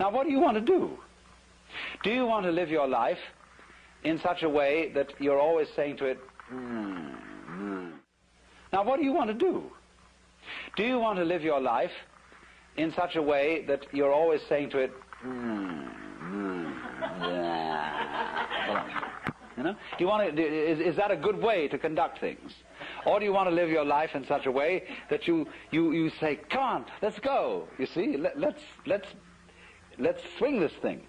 Now, what do you want to do? Do you want to live your life in such a way that you're always saying to it, Now, what do you want to do? Do you want to live your life in such a way that you're always saying to it, You know? Do you want to, is that a good way to conduct things? Or do you want to live your life in such a way that you say, come on, let's go. You see, let's swing this thing.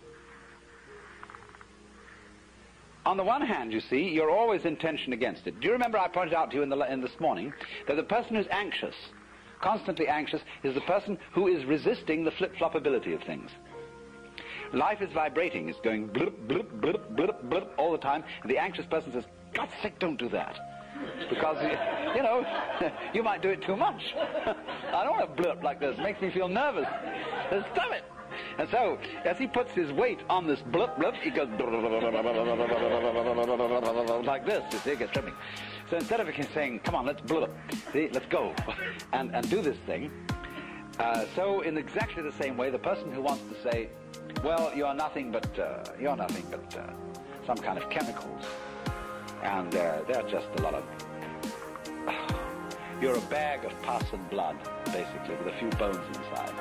On the one hand, you see, you're always in tension against it. Do you remember I pointed out to you in this morning that the person who's anxious, constantly anxious, is the person who is resisting the flip-flopability of things. Life is vibrating, it's going blip, blip, blip, blip, blip all the time, and the anxious person says, God's sake, don't do that. Because, you know, you might do it too much. I don't want to blip like this, it makes me feel nervous. Stop it. And so, as he puts his weight on this blip, blip, he goes like this, you see, it gets tripping. So instead of saying, come on, let's blip, see, let's go, and do this thing, so in exactly the same way, the person who wants to say, well, you're nothing but some kind of chemicals, and they're just a lot of, you're a bag of pus and blood, basically, with a few bones inside.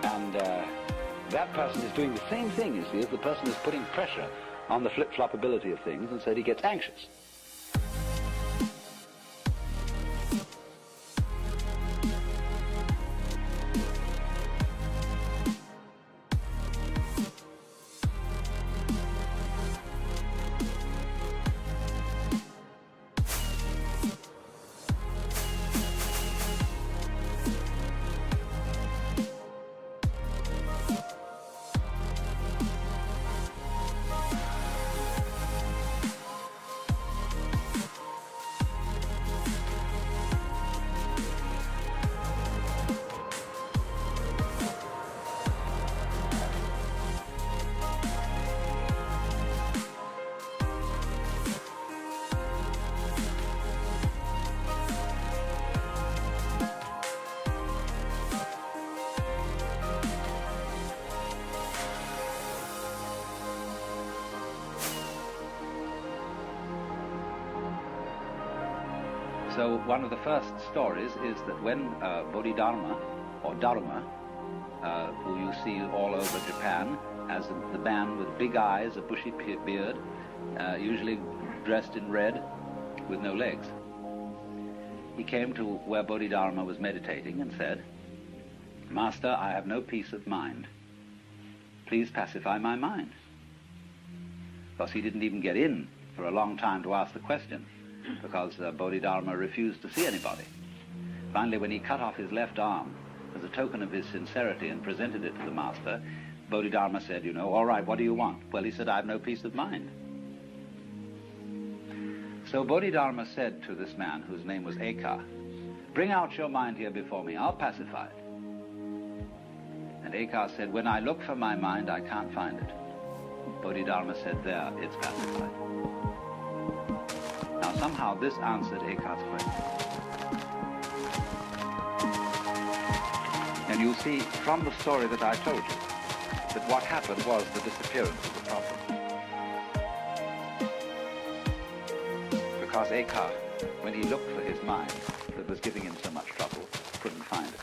And that person is doing the same thing, you see, as the person is putting pressure on the flip-flopability of things, and so he gets anxious. So one of the first stories is that when Bodhidharma, or Dharma, who you see all over Japan, as the man with big eyes, a bushy beard, usually dressed in red, with no legs, he came to where Bodhidharma was meditating and said, Master, I have no peace of mind. Please pacify my mind. Because he didn't even get in for a long time to ask the question, because Bodhidharma refused to see anybody. Finally, when he cut off his left arm as a token of his sincerity and presented it to the master, Bodhidharma said, you know, all right, what do you want? Well, he said, I have no peace of mind. So Bodhidharma said to this man, whose name was Eka, bring out your mind here before me, I'll pacify it. And Eka said, when I look for my mind, I can't find it. Bodhidharma said, there, it's pacified. Now somehow this answered Eka's question. And you'll see from the story that I told you that what happened was the disappearance of the problem. Because Eka, when he looked for his mind that was giving him so much trouble, couldn't find it.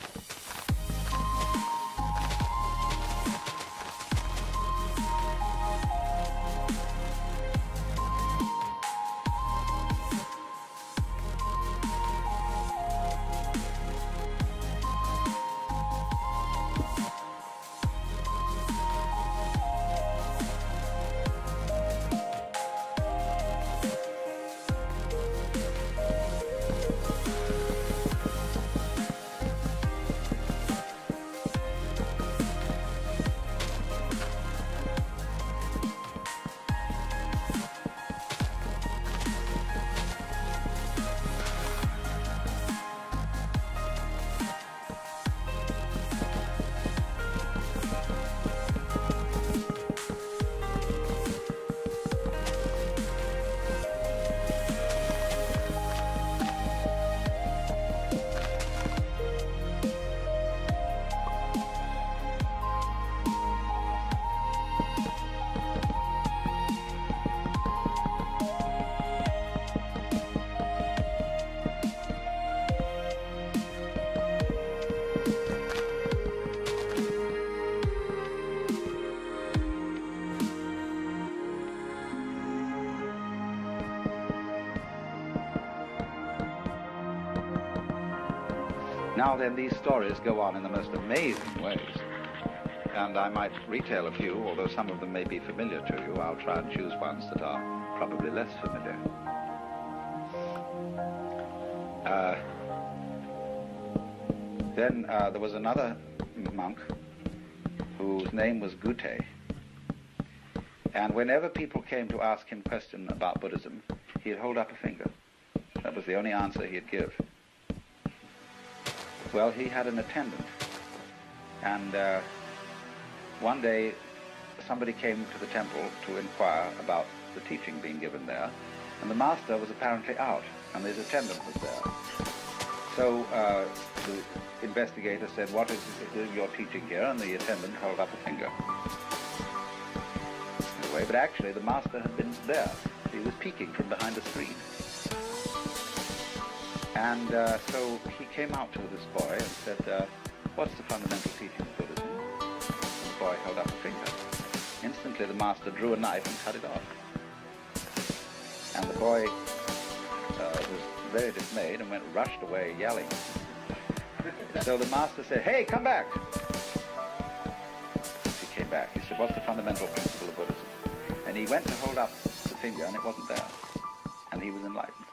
Now then, these stories go on in the most amazing ways. And I might retail a few, although some of them may be familiar to you. I'll try and choose ones that are probably less familiar. Then there was another monk whose name was Gute. And whenever people came to ask him questions about Buddhism, he'd hold up a finger. That was the only answer he'd give. Well, he had an attendant. And one day, somebody came to the temple to inquire about the teaching being given there, and the master was apparently out, and his attendant was there. So the investigator said, "What is your teaching here?" And the attendant held up a finger. Anyway, but actually the master had been there. He was peeking from behind a screen. And so he came out to this boy and said, "What's the fundamental teaching of Buddhism?" The boy held up a finger. Instantly the master drew a knife and cut it off. And the boy was very dismayed and rushed away yelling. So the master said, "Hey, come back." He came back. He said, "What's the fundamental principle of Buddhism?" And he went to hold up the finger and it wasn't there. And he was enlightened.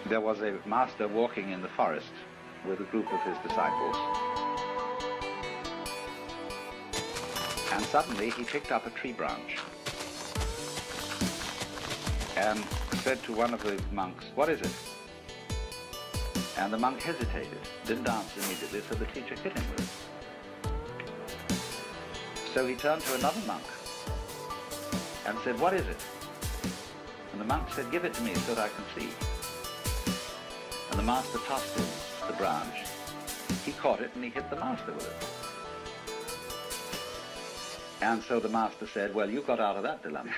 There was a master walking in the forest with a group of his disciples. And suddenly he picked up a tree branch and said to one of the monks, "What is it?" And the monk hesitated, didn't answer immediately, so the teacher hit him with it. So he turned to another monk and said, "What is it?" And the monk said, "Give it to me so that I can see." And the master tossed him the branch. He caught it and he hit the master with it. And so the master said, "Well, you got out of that dilemma."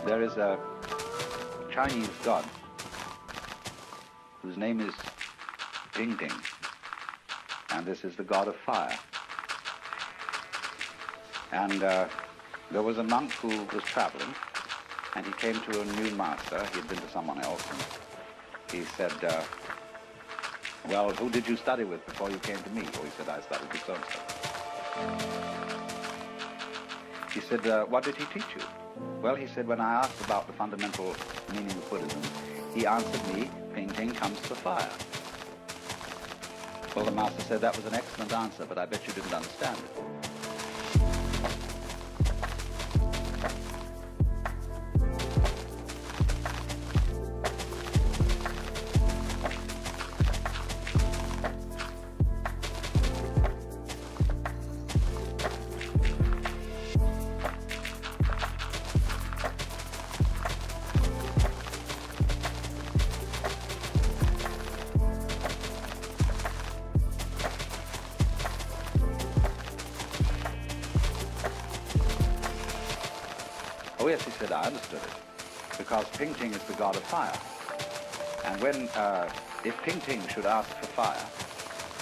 There is a Chinese god whose name is Ping Ting, and this is the god of fire. And there was a monk who was traveling, and he came to a new master. He had been to someone else, and he said, well, who did you study with before you came to me? Or he said, I studied with so-and-so. He said, what did he teach you? Well, he said, when I asked about the fundamental meaning of Buddhism, he answered me, Ping Ting comes to fire. Well, the master said, that was an excellent answer, but I bet you didn't understand it. Oh yes, he said, I understood it, because Ping Ting is the god of fire. And when, if Ping Ting should ask for fire,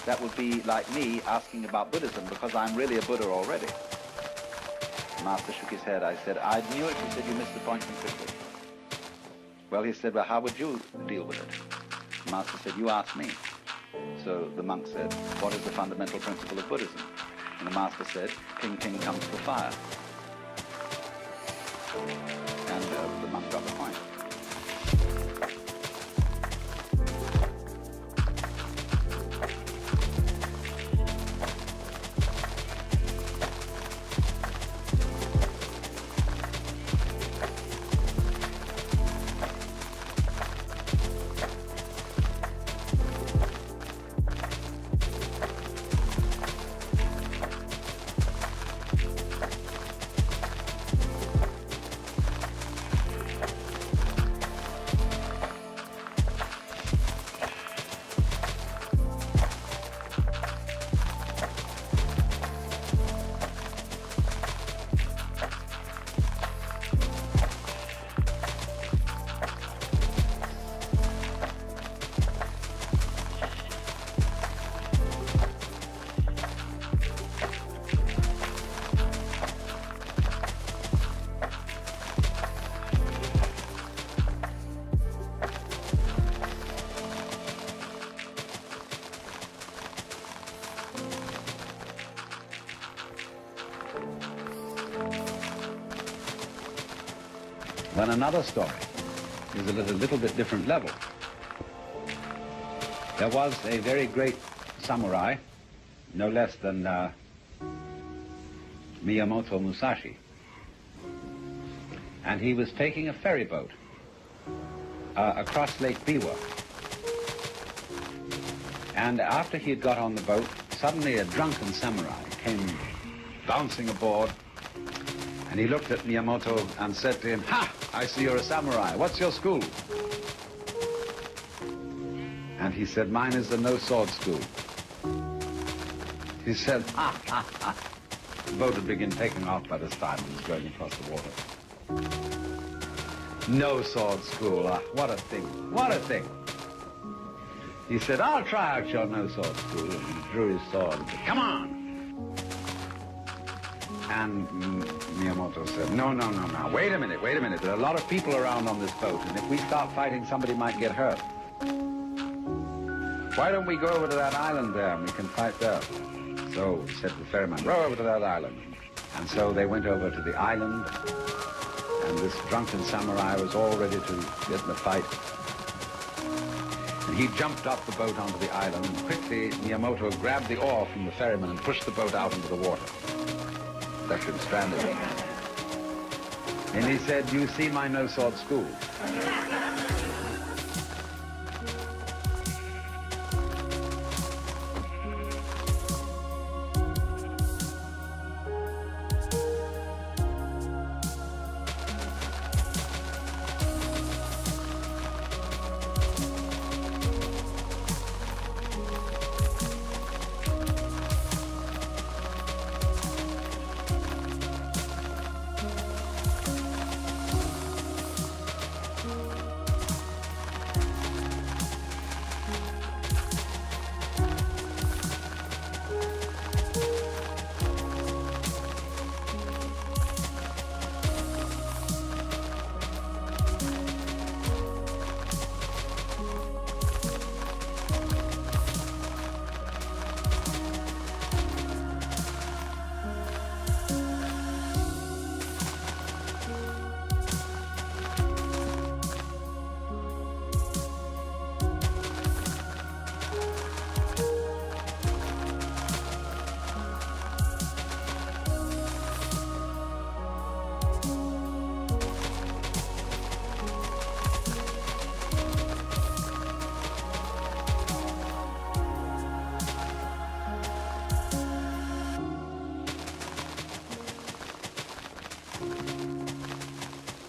that would be like me asking about Buddhism, because I'm really a Buddha already. The master shook his head. I said, I knew it. He said, you missed the point completely. Well, he said, well, how would you deal with it? The master said, you ask me. So the monk said, what is the fundamental principle of Buddhism? And the master said, Ping Ting comes to fire. And the monk got the point. Then another story is at a little bit different level. There was a very great samurai, no less than Miyamoto Musashi, and he was taking a ferry boat across Lake Biwa. And after he had got on the boat, suddenly a drunken samurai came bouncing aboard, and he looked at Miyamoto and said to him, "Ha! I see you're a samurai. What's your school?" And he said, "Mine is the no-sword school." He said, "Ha, ha, ha." The boat had begun taking off by this time and was going across the water. No-sword school, what a thing, what a thing. He said, "I'll try out your no-sword school," and he drew his sword and said, "Come on." And Miyamoto said, no, wait a minute. There are a lot of people around on this boat, and if we start fighting, somebody might get hurt. Why don't we go over to that island there and we can fight there? So said the ferryman, row over to that island. And so they went over to the island, and this drunken samurai was all ready to get in the fight. And he jumped off the boat onto the island, and quickly Miyamoto grabbed the oar from the ferryman and pushed the boat out into the water. Left him stranded. And he said, "You see my no-sword school."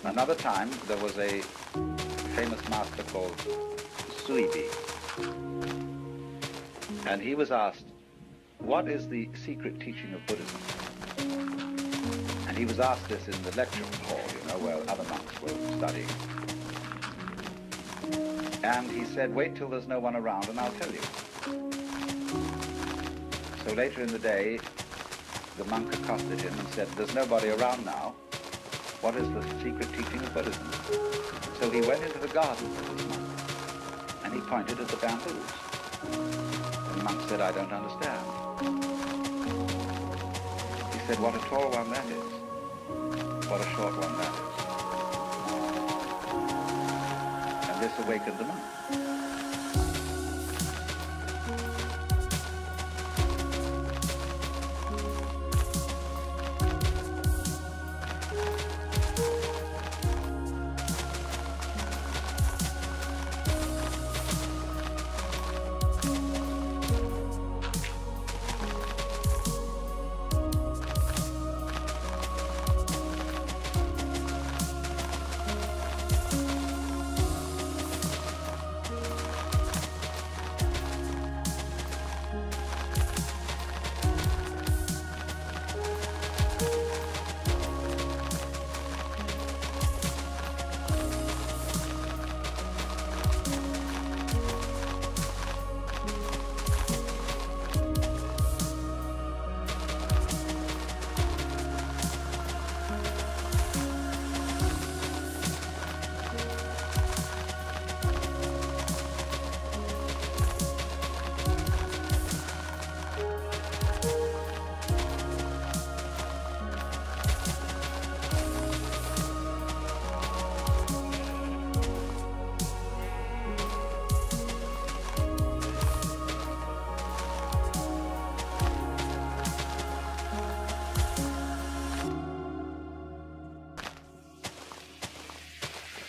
Another time, there was a famous master called Suibi, and he was asked, what is the secret teaching of Buddhism? And he was asked this in the lecture hall, you know, where other monks were studying. And he said, wait till there's no one around and I'll tell you. So later in the day, the monk accosted him and said, there's nobody around now. What is the secret teaching of Buddhism? So he went into the garden of this monk, and he pointed at the bamboos. And the monk said, I don't understand. He said, what a tall one that is. What a short one that is. And this awakened the monk.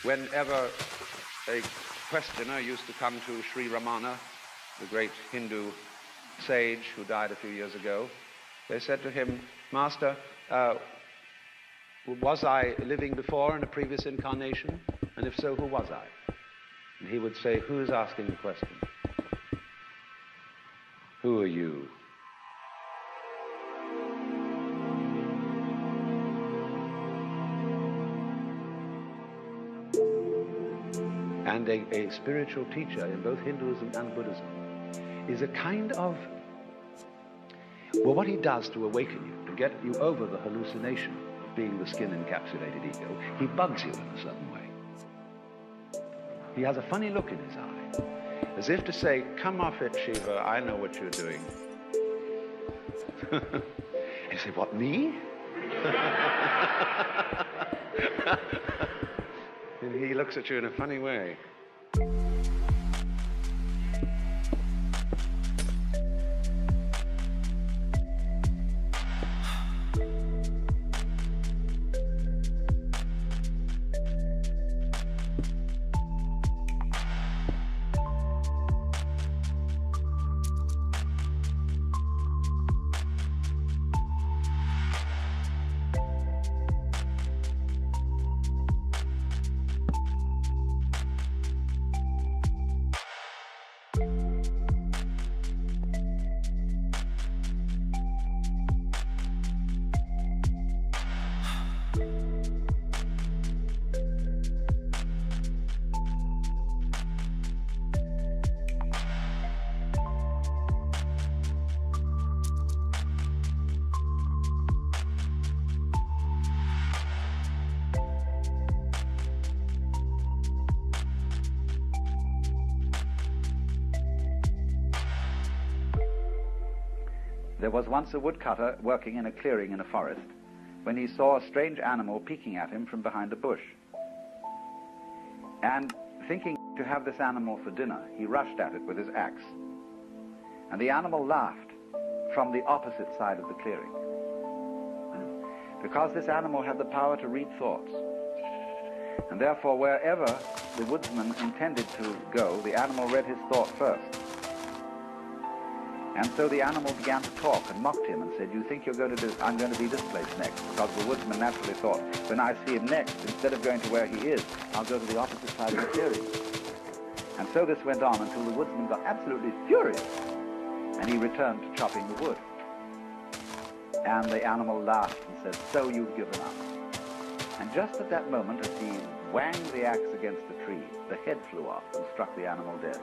Whenever a questioner used to come to Sri Ramana, the great Hindu sage who died a few years ago, they said to him, Master, was I living before in a previous incarnation? And if so, who was I? And he would say, who is asking the question? Who are you? And a spiritual teacher in both Hinduism and Buddhism is a kind of, well, what he does to awaken you, to get you over the hallucination of being the skin-encapsulated ego, he bugs you in a certain way. He has a funny look in his eye, as if to say, come off it, Shiva, I know what you're doing. And you say, what, me? And he looks at you in a funny way. There was once a woodcutter working in a clearing in a forest when he saw a strange animal peeking at him from behind a bush. And thinking to have this animal for dinner, he rushed at it with his axe. And the animal laughed from the opposite side of the clearing, because this animal had the power to read thoughts. And therefore, wherever the woodsman intended to go, the animal read his thought first. And so the animal began to talk and mocked him and said, "You think I'm going to be this place next?" Because the woodsman naturally thought, when I see him next, instead of going to where he is, I'll go to the opposite side of the clearing. And so this went on until the woodsman got absolutely furious, and he returned to chopping the wood. And the animal laughed and said, "So you've given up." And just at that moment, as he wanged the axe against the tree, the head flew off and struck the animal dead.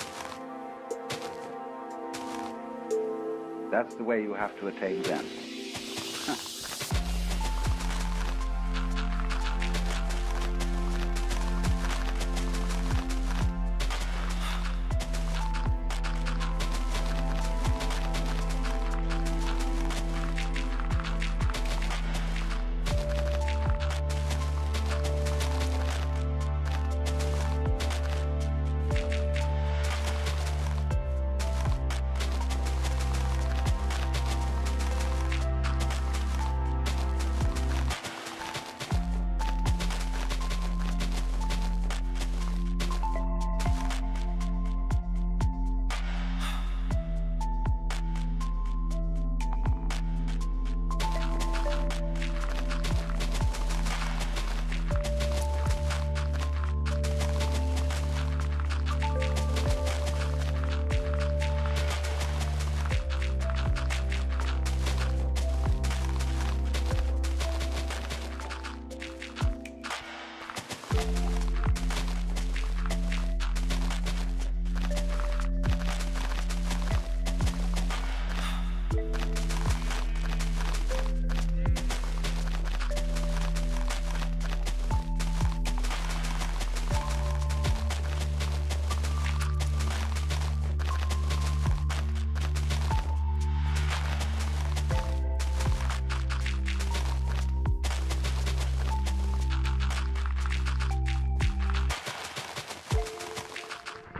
That's the way you have to attain Zen.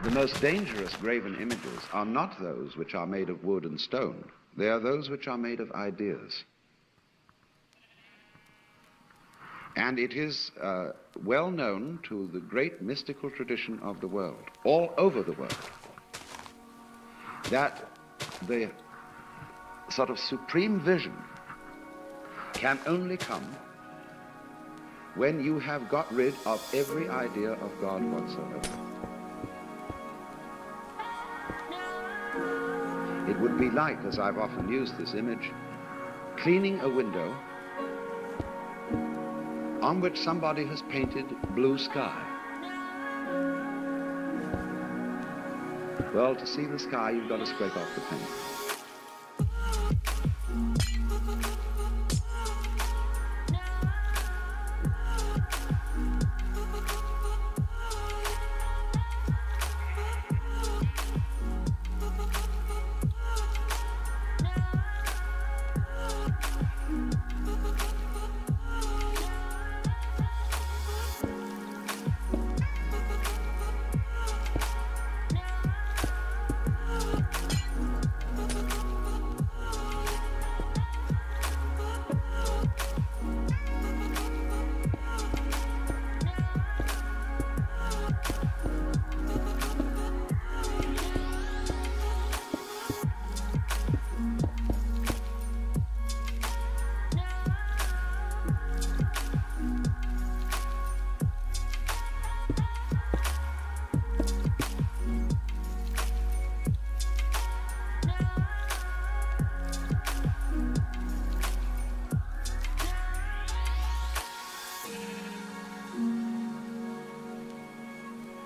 The most dangerous graven images are not those which are made of wood and stone. They are those which are made of ideas. And it is well known to the great mystical tradition of the world, all over the world, that the sort of supreme vision can only come when you have got rid of every idea of God whatsoever. It would be like, as I've often used this image, cleaning a window on which somebody has painted blue sky. Well, to see the sky, you've got to scrape off the paint.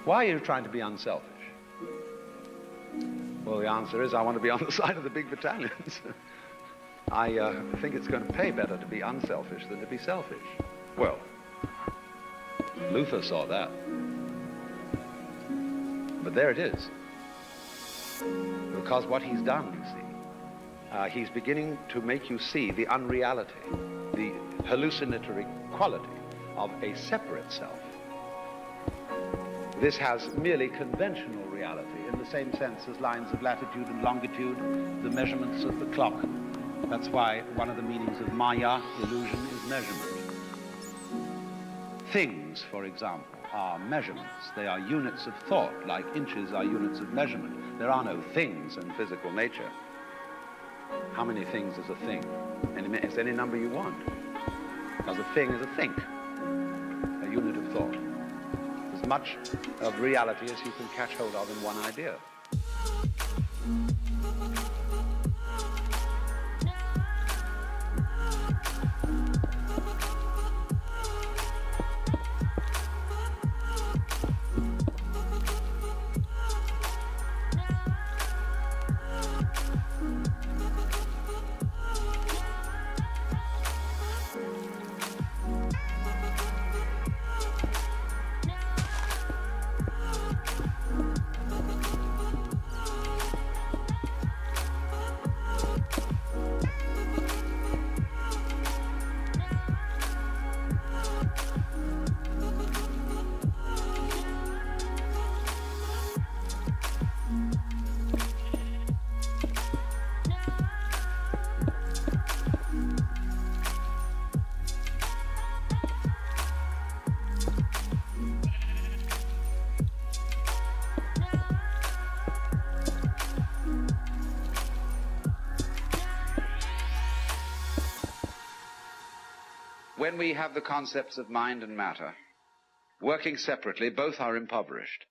Why are you trying to be unselfish? Well, the answer is I want to be on the side of the big battalions. I think it's going to pay better to be unselfish than to be selfish. Well, Luther saw that. But there it is. Because what he's done, you see, he's beginning to make you see the unreality, the hallucinatory quality of a separate self. This has merely conventional reality in the same sense as lines of latitude and longitude, the measurements of the clock. That's why one of the meanings of Maya, illusion, is measurement. Things, for example, are measurements. They are units of thought, like inches are units of measurement. There are no things in physical nature. how many things is a thing? It's any number you want. Because a thing is a think, a unit of thought. As much of reality as you can catch hold of in one idea. When we have the concepts of mind and matter working separately, both are impoverished.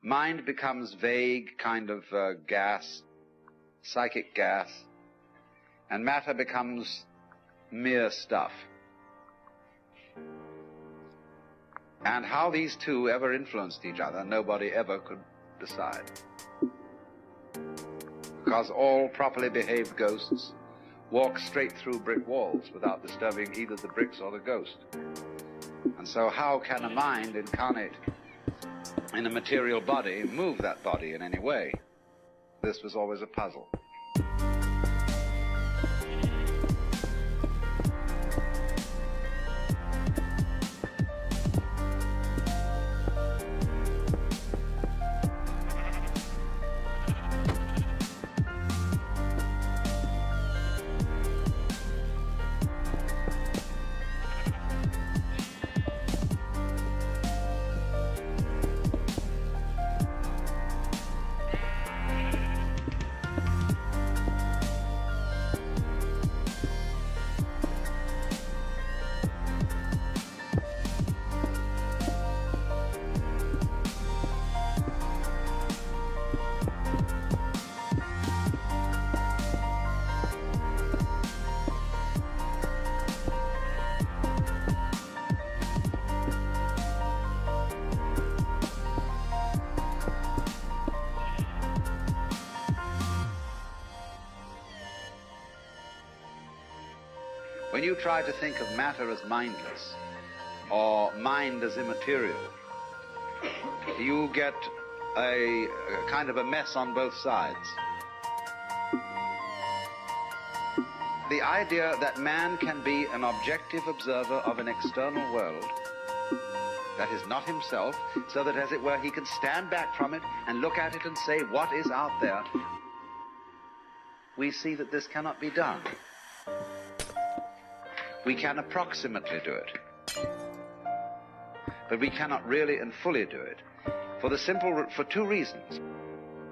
Mind becomes vague, kind of gas, psychic gas, and matter becomes mere stuff. And how these two ever influenced each other, nobody ever could decide. Because all properly behaved ghosts walk straight through brick walls without disturbing either the bricks or the ghost. And so how can a mind incarnate in a material body move that body in any way? This was always a puzzle. When you try to think of matter as mindless, or mind as immaterial, you get a kind of a mess on both sides. The idea that man can be an objective observer of an external world that is not himself, so that, as it were, he can stand back from it and look at it and say, what is out there? We see that this cannot be done. We can approximately do it, but we cannot really and fully do it for two reasons.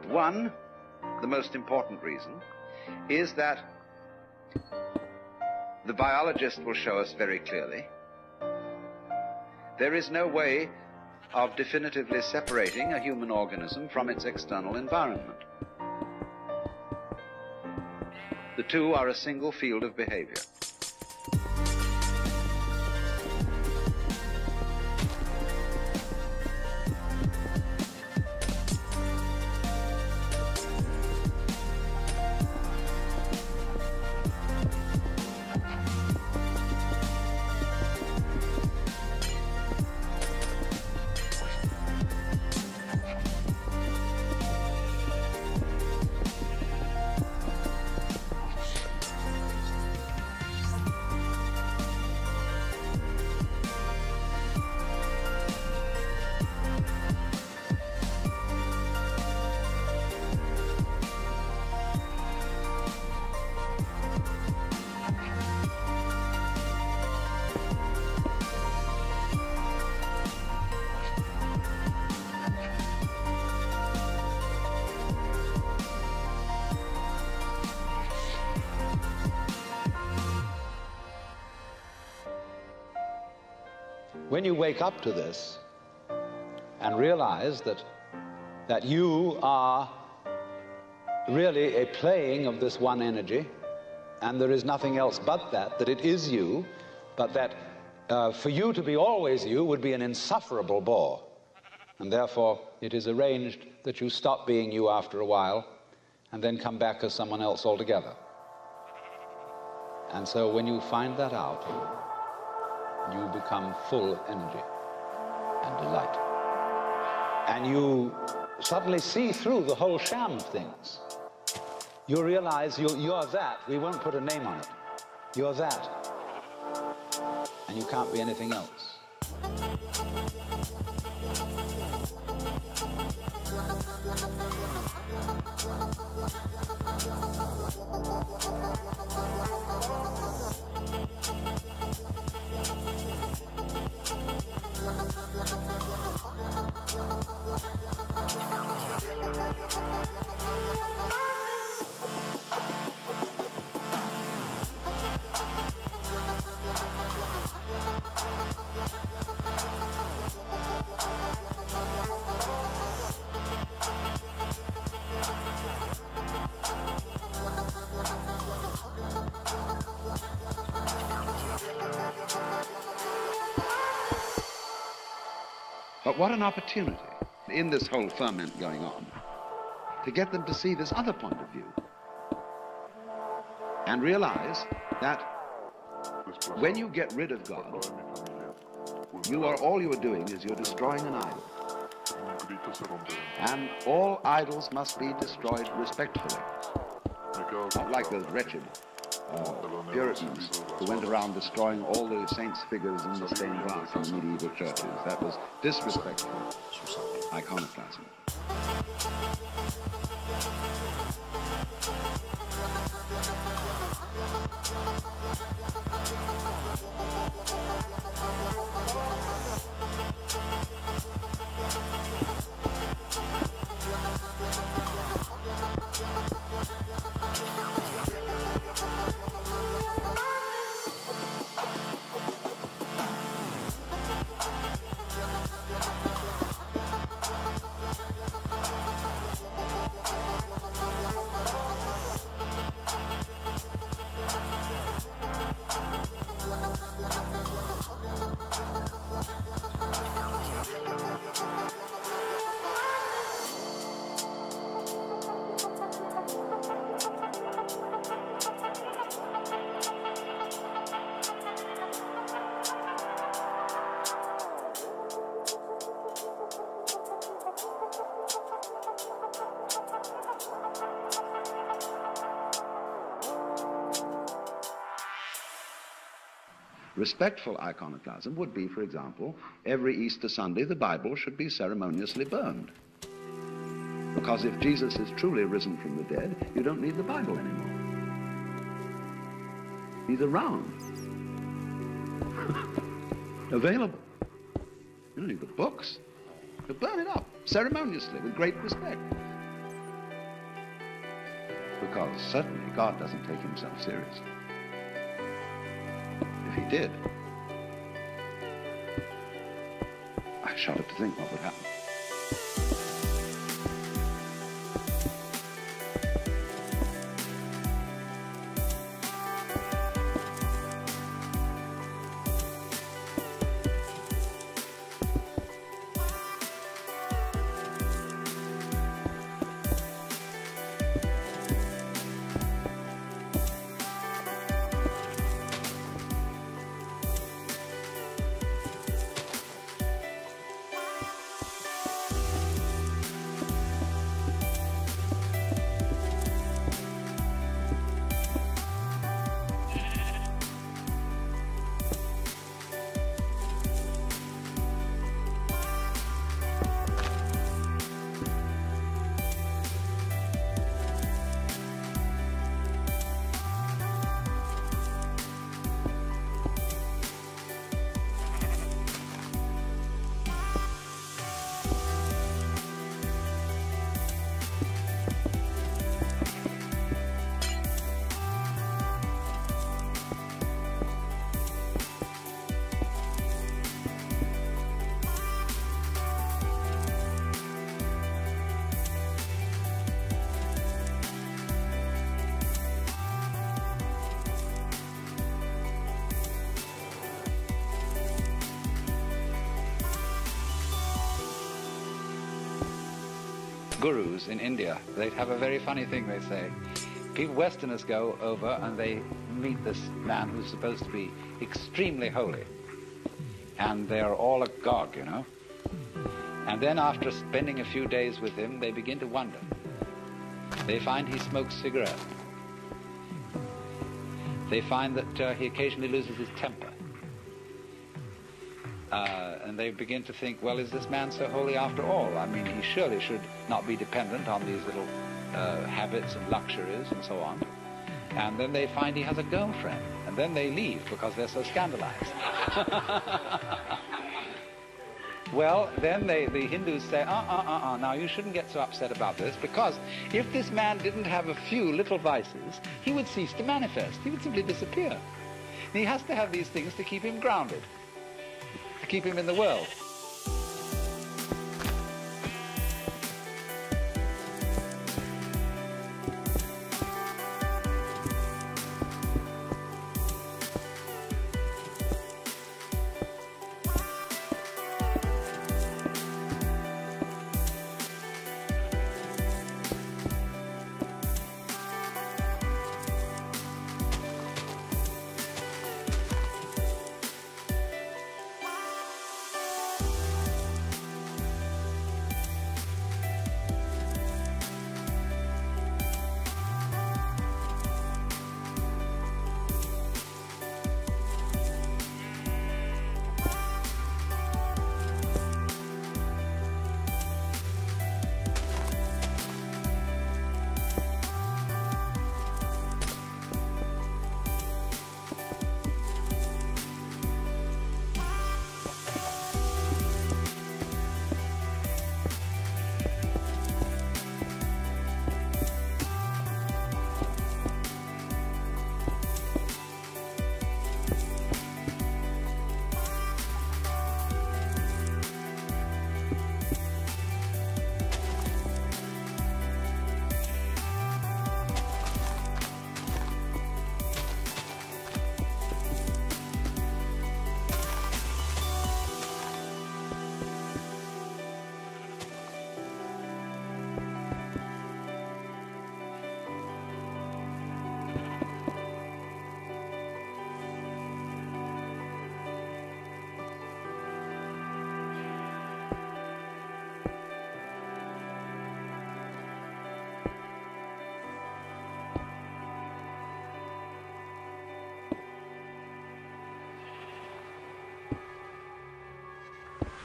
One, the most important reason, is that the biologist will show us very clearly there is no way of definitively separating a human organism from its external environment. The two are a single field of behavior. when you wake up to this and realize that you are really a playing of this one energy, and there is nothing else but that it is you, but that for you to be always you would be an insufferable bore. And therefore, it is arranged that you stop being you after a while and then come back as someone else altogether. And so when you find that out, you become full energy and delight. And you suddenly see through the whole sham of things. You realize you're that. We won't put a name on it. You're that. And you can't be anything else. But what an opportunity in this whole ferment going on to get them to see this other point of view and realize that when you get rid of God, all you are doing is you're destroying an idol. And all idols must be destroyed respectfully. Not like those wretched Puritans who went around destroying all the saints' figures in the stained glass in medieval churches. That was disrespectful iconoclasm. Respectful iconoclasm would be, for example, every Easter Sunday the Bible should be ceremoniously burned. Because if Jesus is truly risen from the dead, you don't need the Bible anymore. He's around. Available. You don't need the books. You burn it up ceremoniously with great respect. Because certainly God doesn't take himself seriously. If he did, I shudder to think what would happen. gurus in India. They'd have a very funny thing, they say. People, Westerners, go over and they meet this man who's supposed to be extremely holy. And they're all agog, you know. And then after spending a few days with him, they begin to wonder. They find he smokes cigarettes. They find that he occasionally loses his temper. And they begin to think, well, is this man so holy after all? I mean, he surely should not be dependent on these little habits and luxuries and so on. And then they find he has a girlfriend. And then they leave because they're so scandalized. Well, then the Hindus say, now you shouldn't get so upset about this, because if this man didn't have a few little vices, he would cease to manifest. He would simply disappear. And he has to have these things to keep him grounded, to keep him in the world.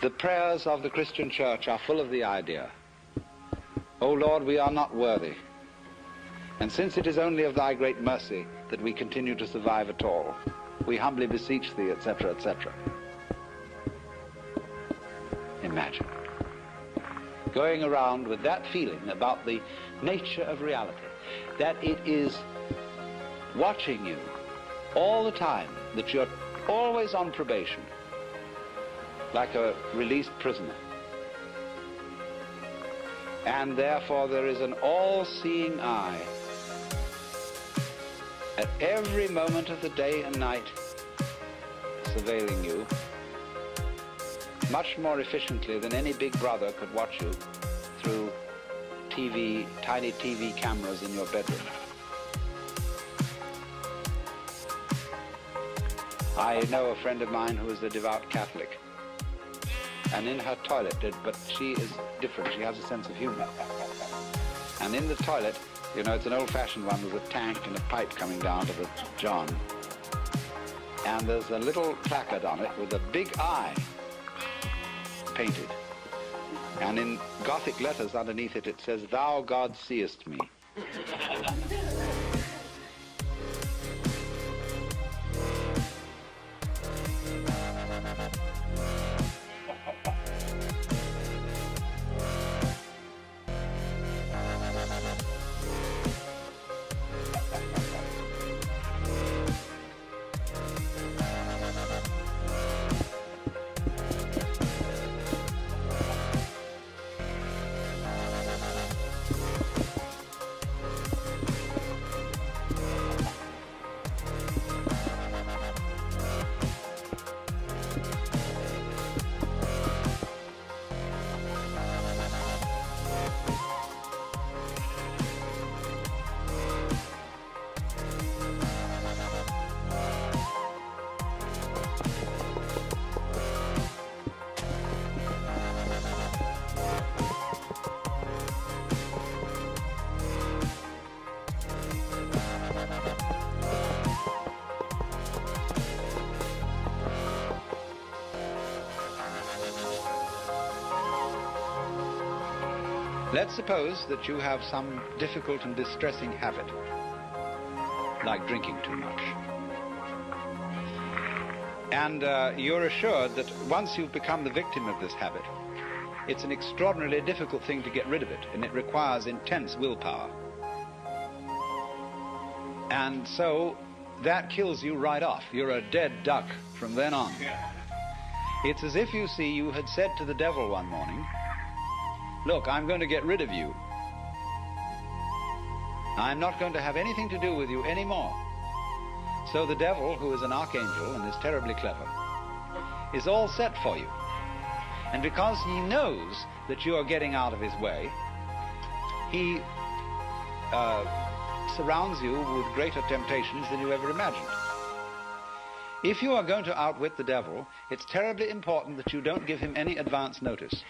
The prayers of the Christian church are full of the idea, O Lord, we are not worthy, and since it is only of thy great mercy that we continue to survive at all, we humbly beseech thee, etc., etc. Imagine going around with that feeling about the nature of reality, that it is watching you all the time, that you're always on probation, like a released prisoner. And therefore there is an all-seeing eye at every moment of the day and night surveilling you, much more efficiently than any big brother could watch you through tiny TV cameras in your bedroom. I know a friend of mine who is a devout Catholic, and in her toilet, but she is different, she has a sense of humor. And in the toilet, you know, it's an old-fashioned one with a tank and a pipe coming down to the john. And there's a little placard on it with a big eye painted. And in Gothic letters underneath it, it says, "Thou, God, seest me." Let's suppose that you have some difficult and distressing habit, like drinking too much. And you're assured that once you've become the victim of this habit, it's an extraordinarily difficult thing to get rid of it, and it requires intense willpower. And so that kills you right off. You're a dead duck from then on. It's as if you had said to the devil one morning, "Look, I'm going to get rid of you. I'm not going to have anything to do with you anymore." So the devil, who is an archangel and is terribly clever, is all set for you. And because he knows that you are getting out of his way, he surrounds you with greater temptations than you ever imagined. If you are going to outwit the devil, it's terribly important that you don't give him any advance notice.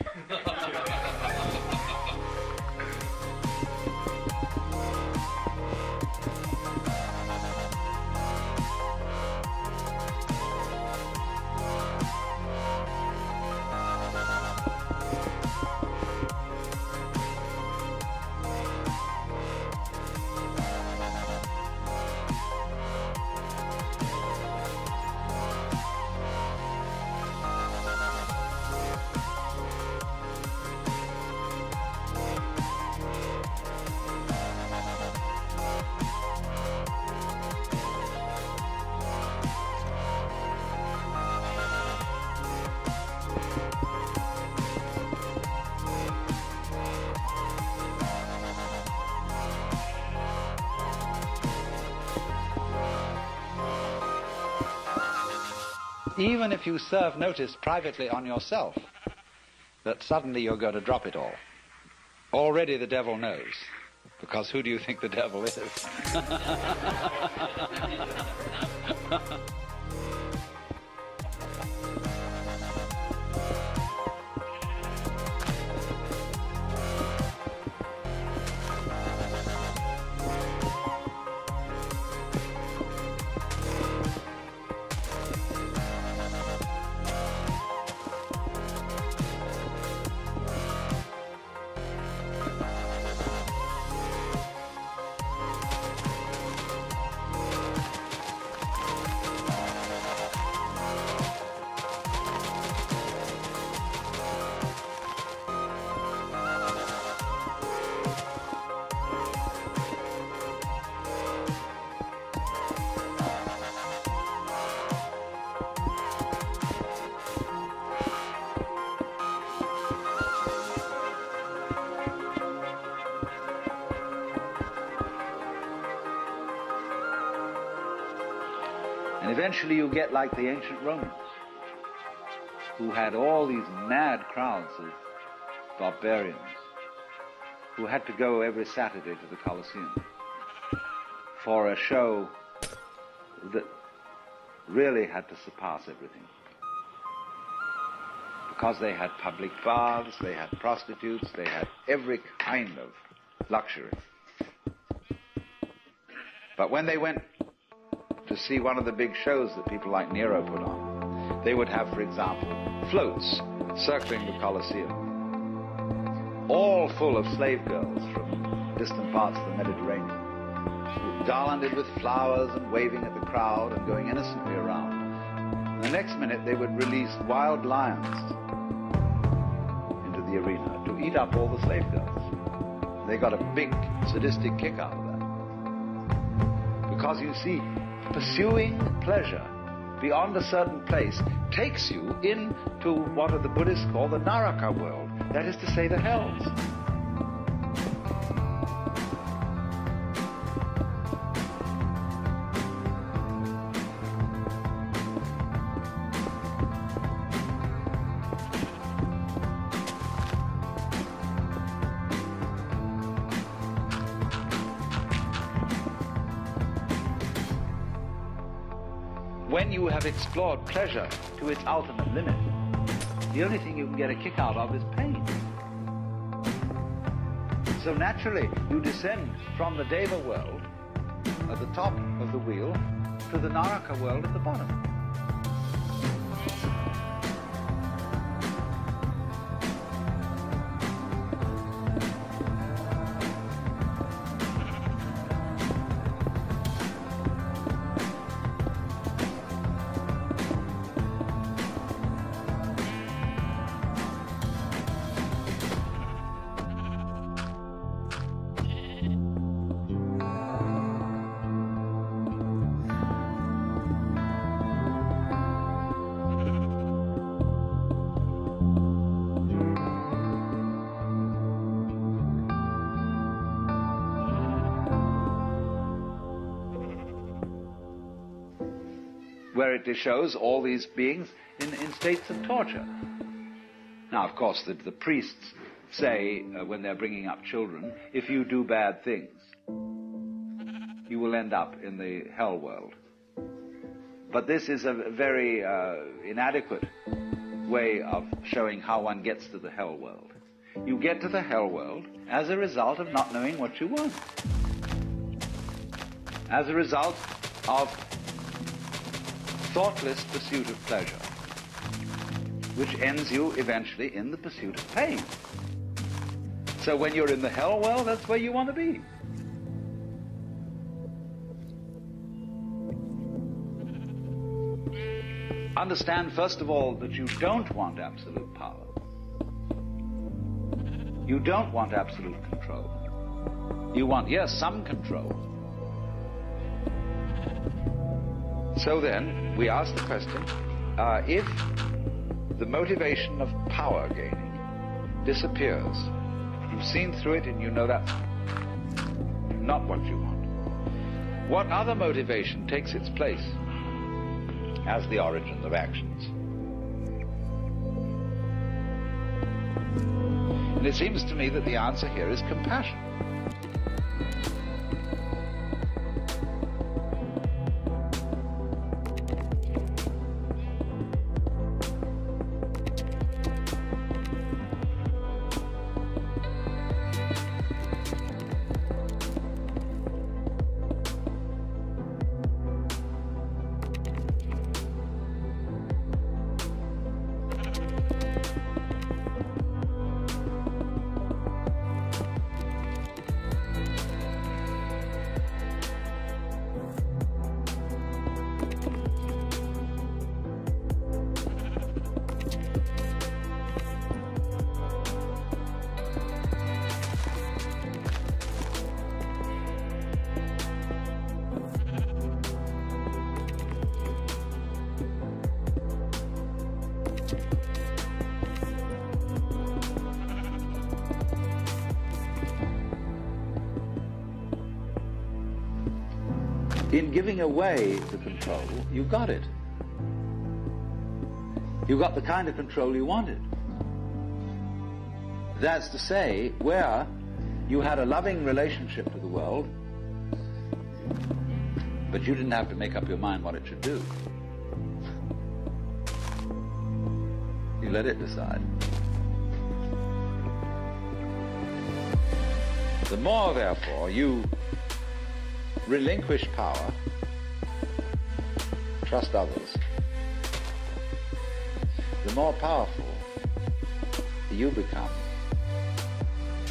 Even if you serve notice privately on yourself that suddenly you're going to drop it all, already the devil knows. Because who do you think the devil is? And eventually you get like the ancient Romans, who had all these mad crowds of barbarians who had to go every Saturday to the Colosseum for a show that really had to surpass everything. Because they had public baths, they had prostitutes, they had every kind of luxury. But when they went to see one of the big shows that people like Nero put on, they would have, for example, floats circling the Colosseum, all full of slave girls from distant parts of the Mediterranean, garlanded with flowers and waving at the crowd and going innocently around. And the next minute they would release wild lions into the arena to eat up all the slave girls. They got a big sadistic kick out of that. Because you see, pursuing pleasure beyond a certain place takes you into what the Buddhists call the Naraka world, that is to say, the hells. When you have explored pleasure to its ultimate limit, the only thing you can get a kick out of is pain. So naturally, you descend from the Deva world at the top of the wheel to the Naraka world at the bottom. where it shows all these beings in states of torture. Now, of course, the priests say, when they're bringing up children, if you do bad things, you will end up in the hell world. But this is a very inadequate way of showing how one gets to the hell world. You get to the hell world as a result of not knowing what you want. As a result of thoughtless pursuit of pleasure, which ends you eventually in the pursuit of pain. So when you're in the hell world, that's where you want to be. Understand, first of all, that you don't want absolute power. You don't want absolute control. You want, yes, some control. So then, we ask the question, if the motivation of power gaining disappears, you've seen through it and you know that's not what you want, what other motivation takes its place as the origin of actions? And it seems to me that the answer here is compassion. In giving away the control, you got it. You got the kind of control you wanted. That's to say, where you had a loving relationship to the world, but you didn't have to make up your mind what it should do. You let it decide. The more, therefore, you relinquish power, trust others, the more powerful you become.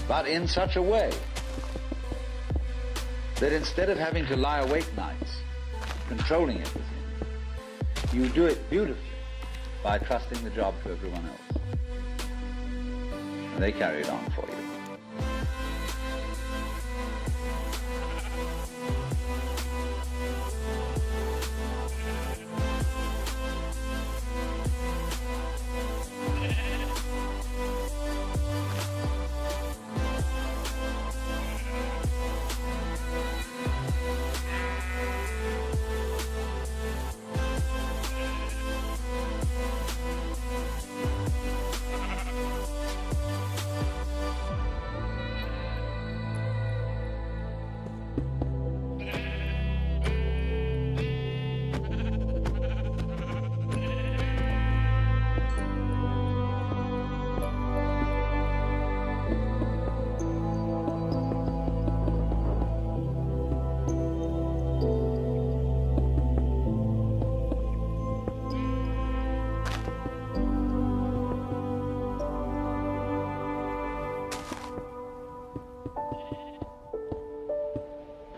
But in such a way that instead of having to lie awake nights controlling everything, you do it beautifully by trusting the job to everyone else. And they carry it on for you.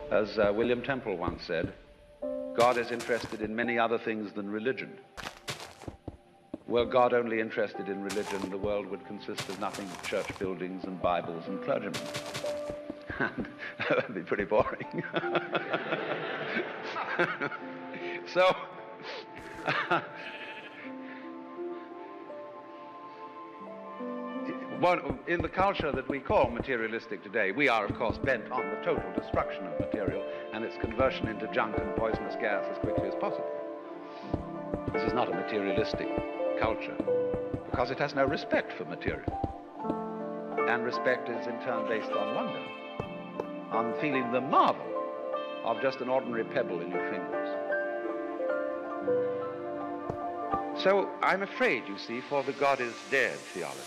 As William Temple once said, God is interested in many other things than religion. Were God only interested in religion, the world would consist of nothing but church buildings and Bibles and clergymen. And that would be pretty boring. So, in the culture that we call materialistic today, we are, of course, bent on the total destruction of material and its conversion into junk and poisonous gas as quickly as possible. This is not a materialistic culture, because it has no respect for material. And respect is in turn based on wonder, on feeling the marvel of just an ordinary pebble in your fingers. So I'm afraid, you see, for the God is dead theology.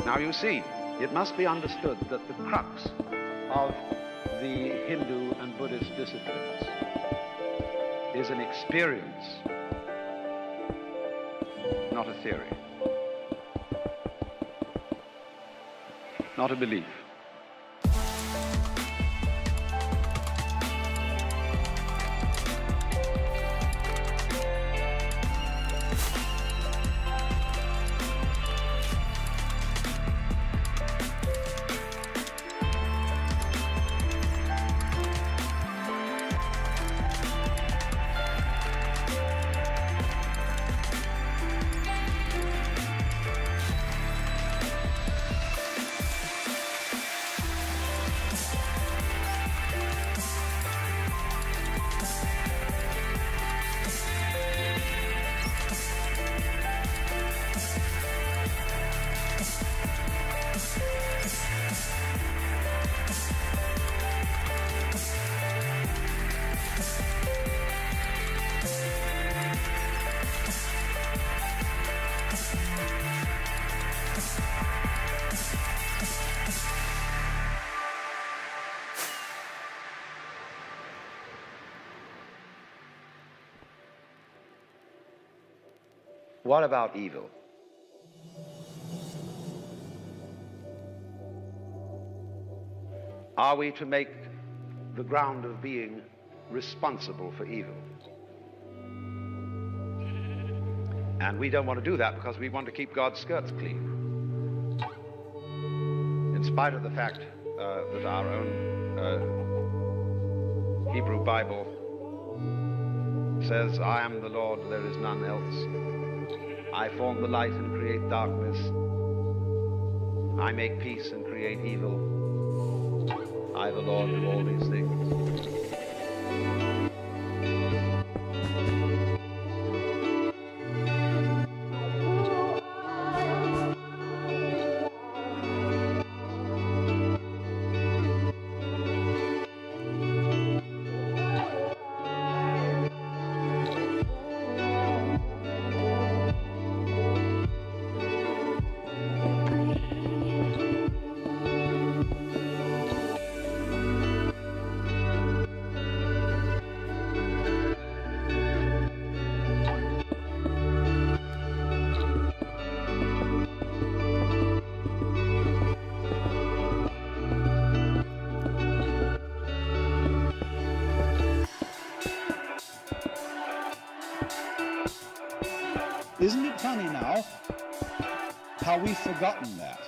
Now you see, it must be understood that the crux of the Hindu and Buddhist disciplines is an experience, not a theory, not a belief. What about evil? Are we to make the ground of being responsible for evil? And we don't want to do that because we want to keep God's skirts clean. In spite of the fact that our own Hebrew Bible says, I am the Lord, there is none else. I form the light and create darkness. I make peace and create evil. I, the Lord, do all these things. Isn't it funny now how we've forgotten that?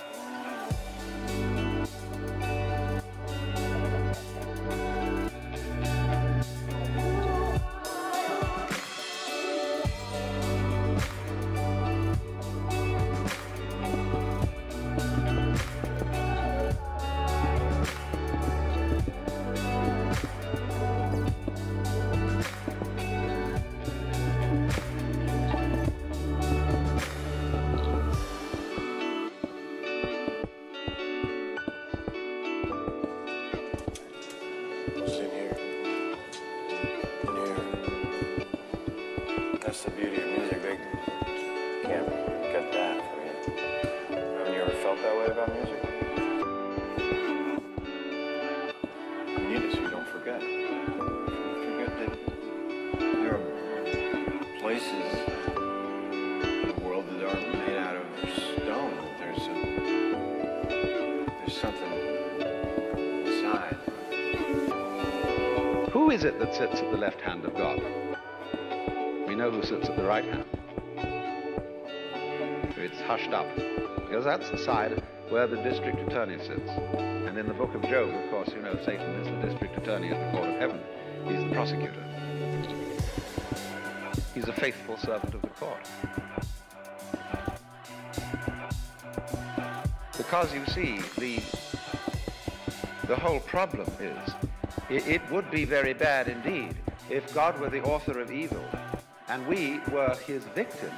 It's in here. In here. That's the beauty of music. They can't get that for you. Haven't you ever felt that way about music? You need it so you don't forget. Forget that there are places in the world that are made out of stone. There's something inside. Who is it that sits at the left hand of God? We know who sits at the right hand. It's hushed up, because that's the side where the district attorney sits. And in the book of Job, of course, you know, Satan is the district attorney at the court of heaven. He's the prosecutor. He's a faithful servant of the court. Because you see, the whole problem is, it would be very bad indeed if God were the author of evil and we were his victims.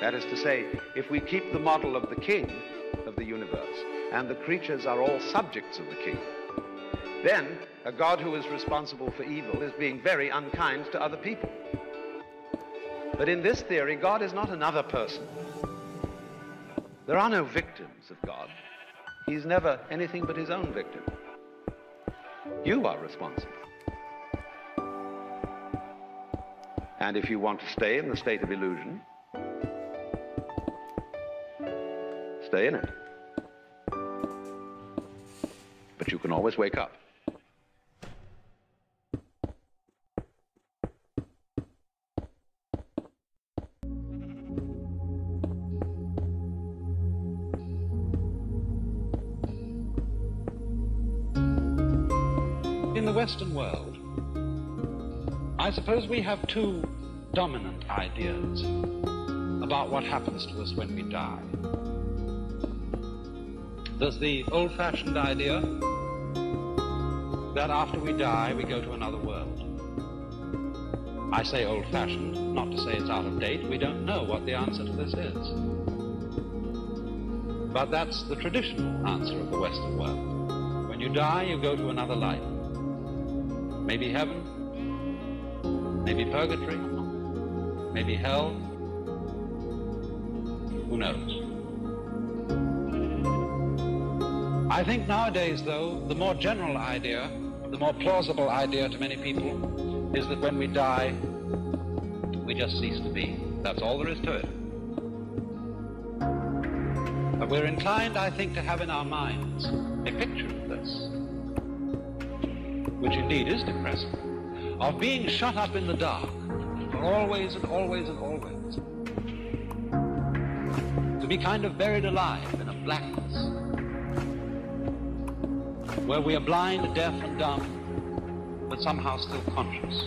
That is to say, if we keep the model of the king of the universe, and the creatures are all subjects of the king, then a God who is responsible for evil is being very unkind to other people. But in this theory, God is not another person. There are no victims of God. He's never anything but his own victim. You are responsible. And if you want to stay in the state of illusion, stay in it. But you can always wake up. In the Western world, I suppose we have two dominant ideas about what happens to us when we die. There's the old-fashioned idea that after we die, we go to another world. I say old-fashioned, not to say it's out of date. We don't know what the answer to this is. But that's the traditional answer of the Western world. When you die, you go to another life. Maybe heaven, maybe purgatory, maybe hell. Who knows? I think nowadays, though, the more general idea, the more plausible idea to many people is that when we die, we just cease to be. That's all there is to it. But we're inclined, I think, to have in our minds a picture of this, which indeed is depressing, of being shut up in the dark for always and always and always. To be kind of buried alive in a blackness, where we are blind, deaf, and dumb, but somehow still conscious.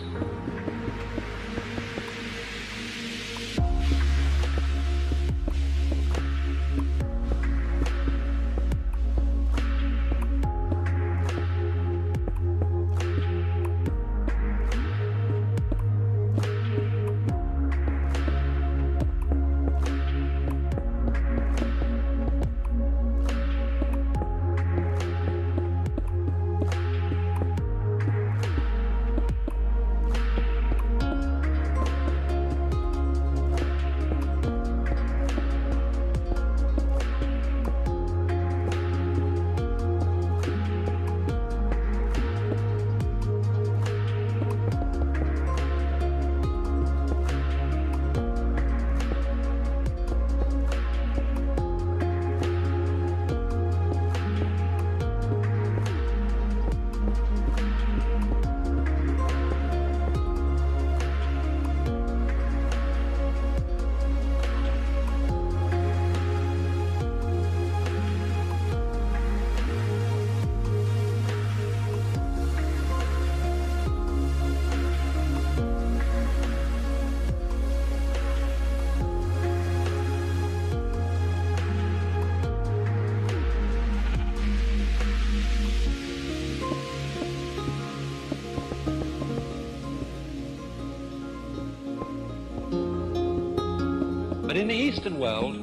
But in the Eastern world,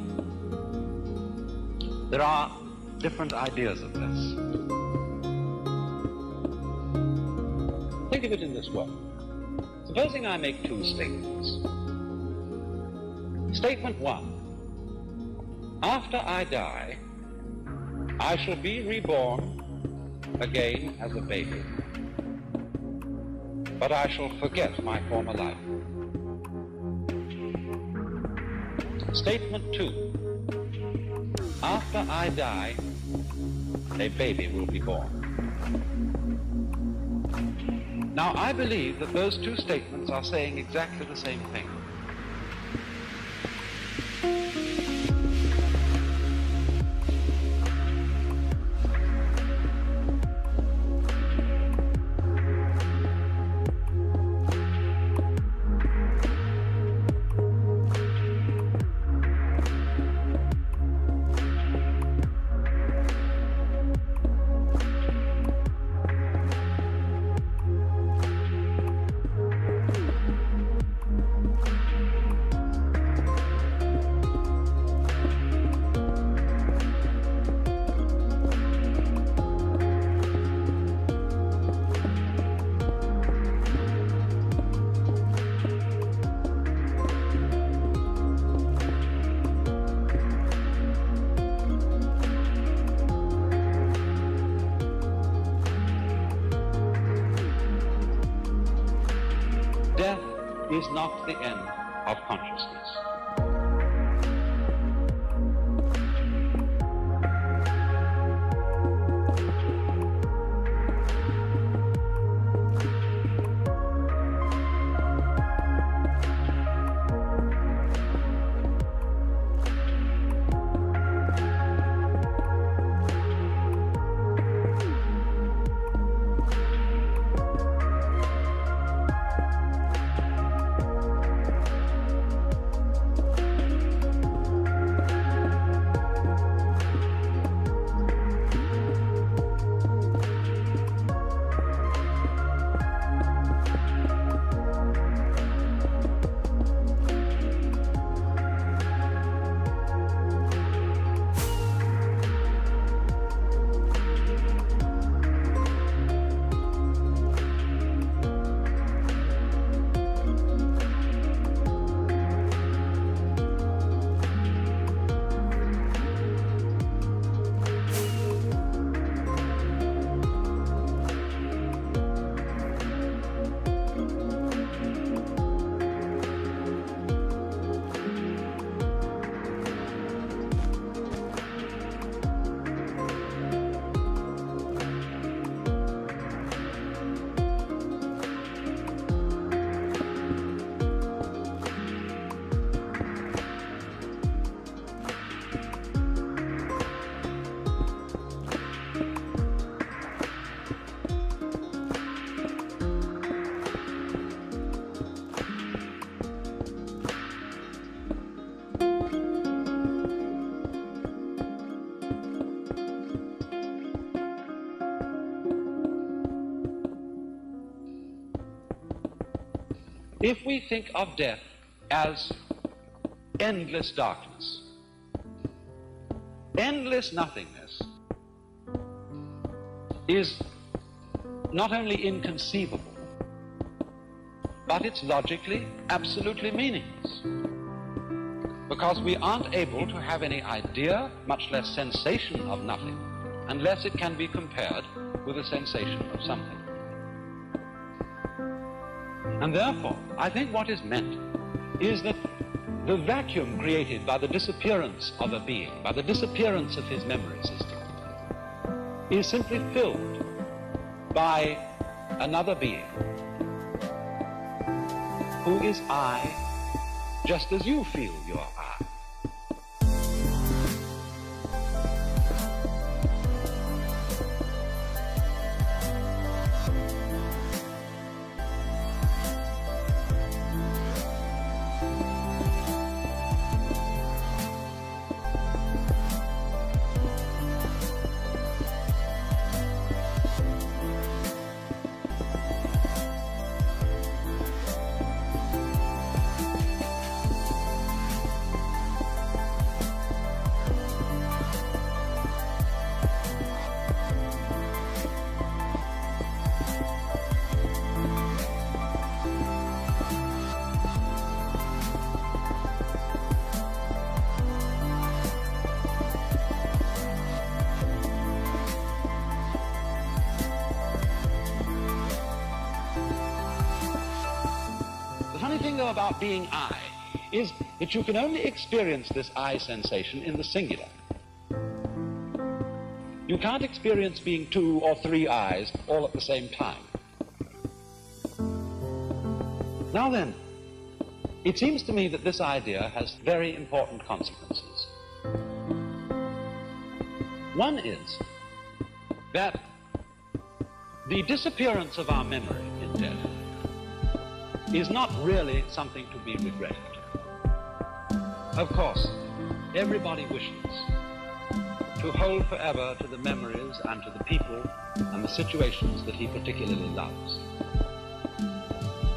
there are different ideas of this. Think of it in this way. Supposing I make two statements. Statement one: after I die, I shall be reborn again as a baby, but I shall forget my former life. Statement two: after I die, a baby will be born. Now, I believe that those two statements are saying exactly the same thing. Is not the end of consciousness. If we think of death as endless darkness, endless nothingness is not only inconceivable, but it's logically absolutely meaningless. Because we aren't able to have any idea, much less sensation of nothing, unless it can be compared with a sensation of something. And therefore, I think what is meant is that the vacuum created by the disappearance of a being, by the disappearance of his memory system, is simply filled by another being who is I, just as you feel you are I. funny thing, though, about being I is that you can only experience this I sensation in the singular. You can't experience being two or three I's all at the same time. Now then, it seems to me that this idea has very important consequences. One is that the disappearance of our memory in death is not really something to be regretted. Of course, everybody wishes to hold forever to the memories and to the people and the situations that he particularly loves.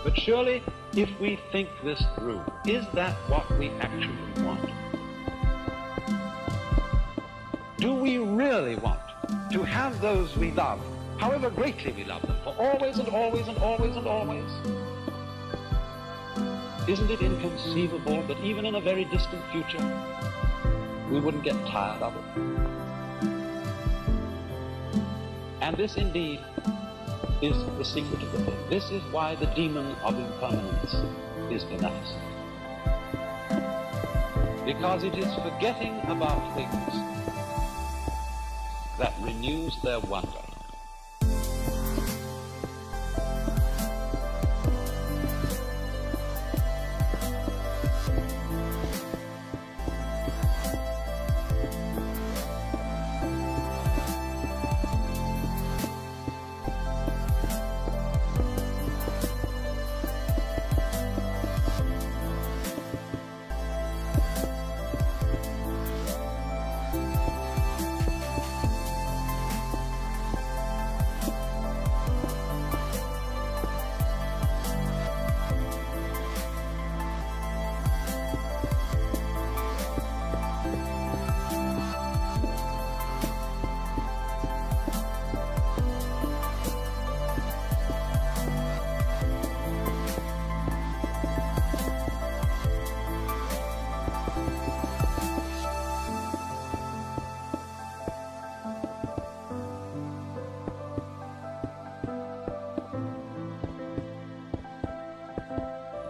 But surely, if we think this through, is that what we actually want? Do we really want to have those we love, however greatly we love them, for always and always and always and always? Isn't it inconceivable that even in a very distant future, we wouldn't get tired of it? And this indeed is the secret of the thing. This is why the demon of impermanence is beneficent. Because it is forgetting about things that renews their wonder.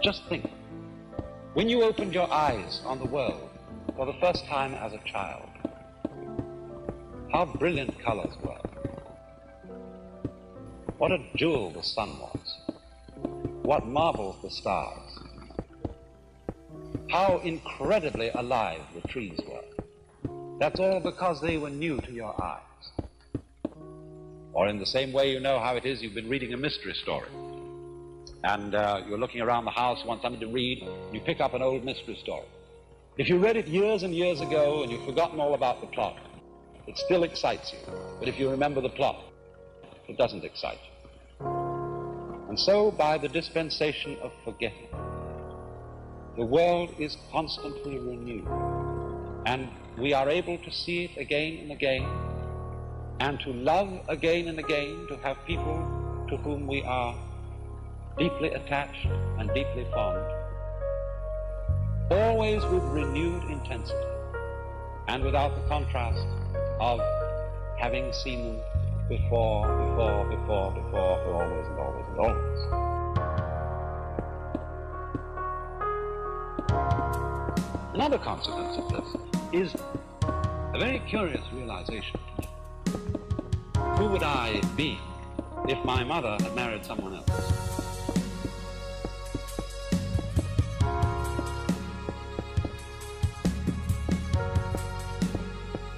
Just think, when you opened your eyes on the world for the first time as a child, how brilliant colors were. What a jewel the sun was. What marvels the stars. How incredibly alive the trees were. That's all because they were new to your eyes. Or in the same way, you know how it is, you've been reading a mystery story. And you're looking around the house, want something to read, and you pick up an old mystery story. If you read it years and years ago and you've forgotten all about the plot, it still excites you. But if you remember the plot, it doesn't excite you. And so, by the dispensation of forgetting, the world is constantly renewed. And we are able to see it again and again, and to love again and again, to have people to whom we are deeply attached and deeply fond, always with renewed intensity and without the contrast of having seen them before, for always and always and always. Another consequence of this is a very curious realization to me. Who would I be if my mother had married someone else?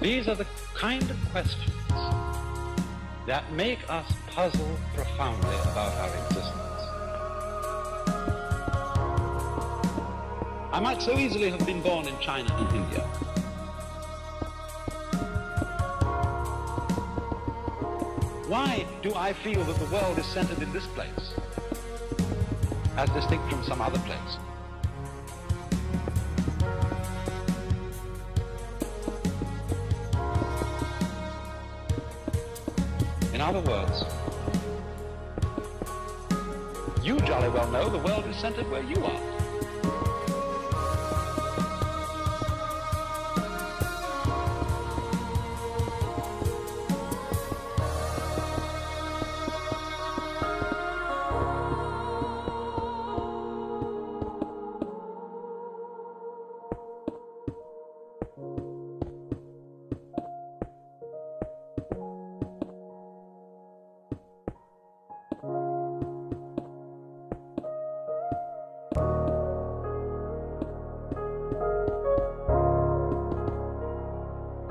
These are the kind of questions that make us puzzle profoundly about our existence. I might so easily have been born in China and India. Why do I feel that the world is centered in this place, as distinct from some other place? In other words, you jolly well know the world is centered where you are.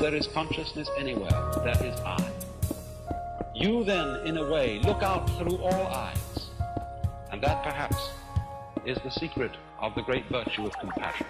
there is consciousness anywhere, that is I. You then, in a way, look out through all eyes, and that perhaps is the secret of the great virtue of compassion.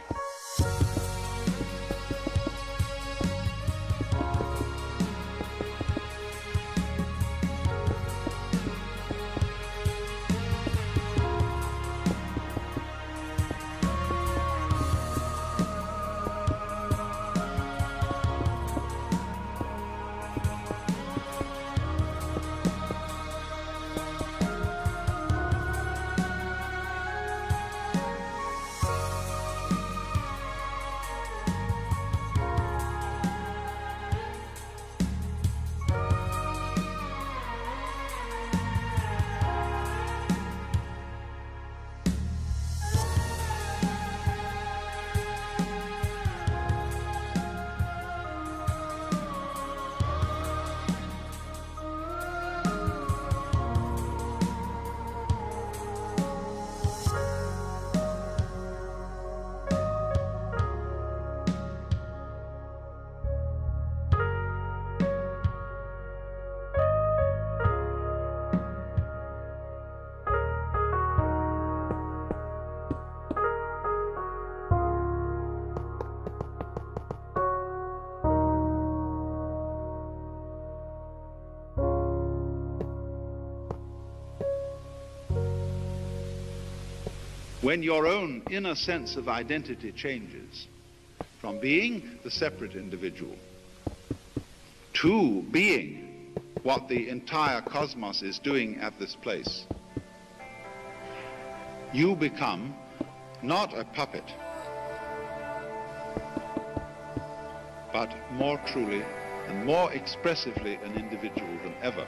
When your own inner sense of identity changes from being the separate individual to being what the entire cosmos is doing at this place, you become not a puppet, but more truly and more expressively an individual than ever.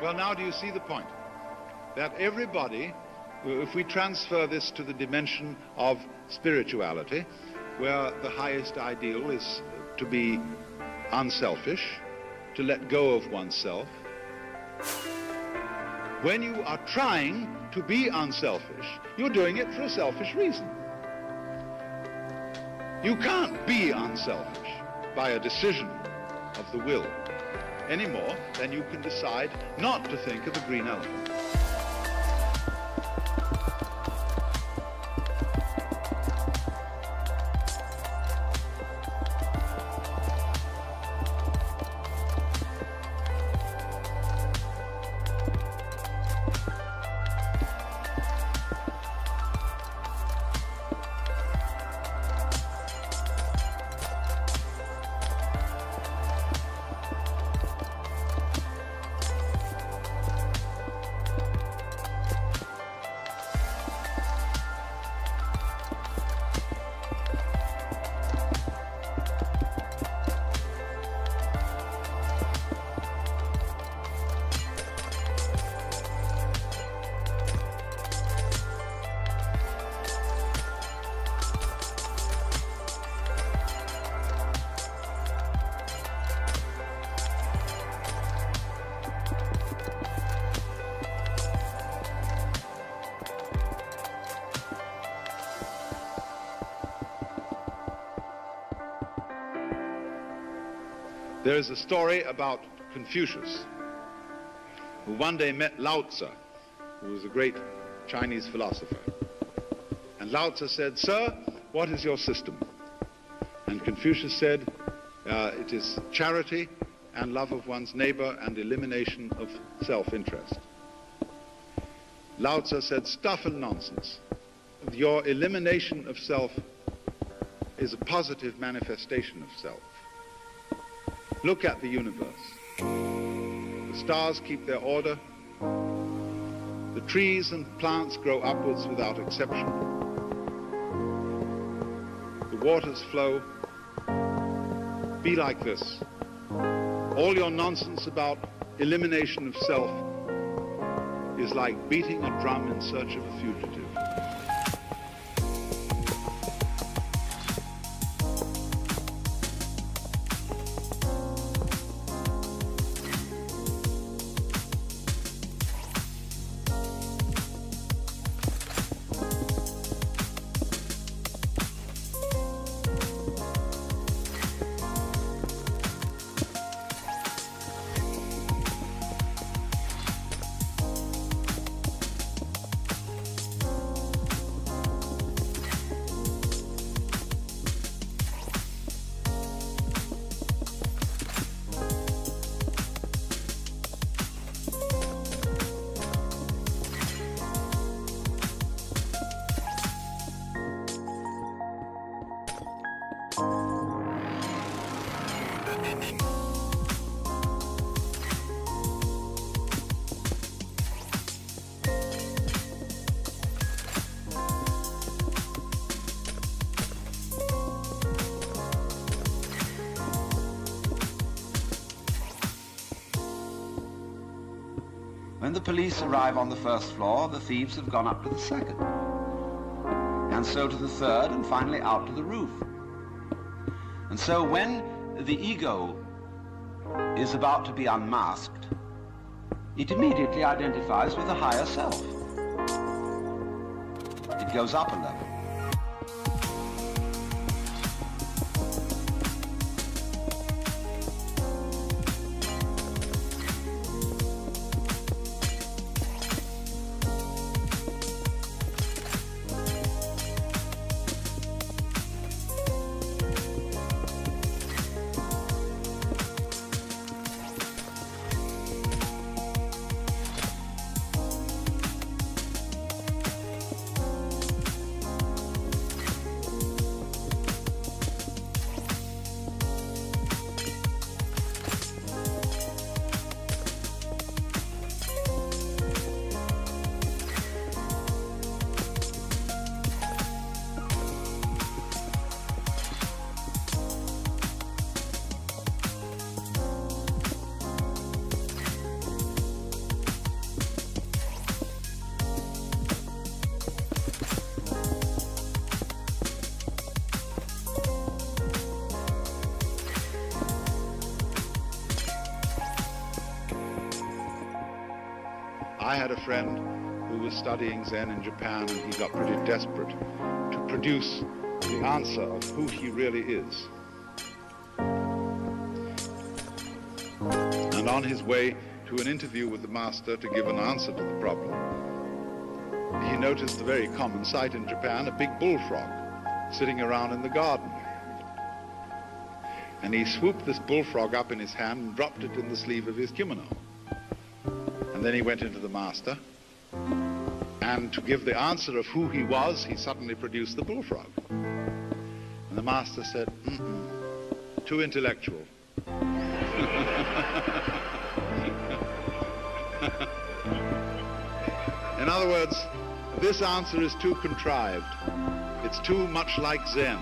Well, now do you see the point? That everybody, if we transfer this to the dimension of spirituality, where the highest ideal is to be unselfish, to let go of oneself, when you are trying to be unselfish, you're doing it for a selfish reason. You can't be unselfish by a decision of the will, any more than you can decide not to think of a green elephant. There is a story about Confucius, who one day met Lao Tzu, who was a great Chinese philosopher. And Lao Tzu said, "Sir, what is your system? And Confucius said, it is charity and love of one's neighbor and elimination of self-interest. Lao Tzu said, stuff and nonsense. Your elimination of self is a positive manifestation of self. Look at the universe. The stars keep their order. The trees and plants grow upwards without exception. The waters flow. Be like this. All your nonsense about elimination of self is like beating a drum in search of a fugitive. When the police arrive on the first floor, the thieves have gone up to the second, and so to the third, and finally out to the roof. And so when the ego is about to be unmasked, it immediately identifies with the higher self. It goes up a level. I had a friend who was studying Zen in Japan, and he got pretty desperate to produce the answer of who he really is. And on his way to an interview with the master to give an answer to the problem, he noticed a very common sight in Japan, a big bullfrog sitting around in the garden. And he swooped this bullfrog up in his hand and dropped it in the sleeve of his kimono. And then he went into the master, and to give the answer of who he was, he suddenly produced the bullfrog. And the master said, too intellectual. In other words, this answer is too contrived. It's too much like Zen.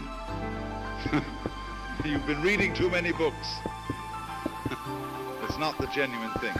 You've been reading too many books. It's not the genuine thing.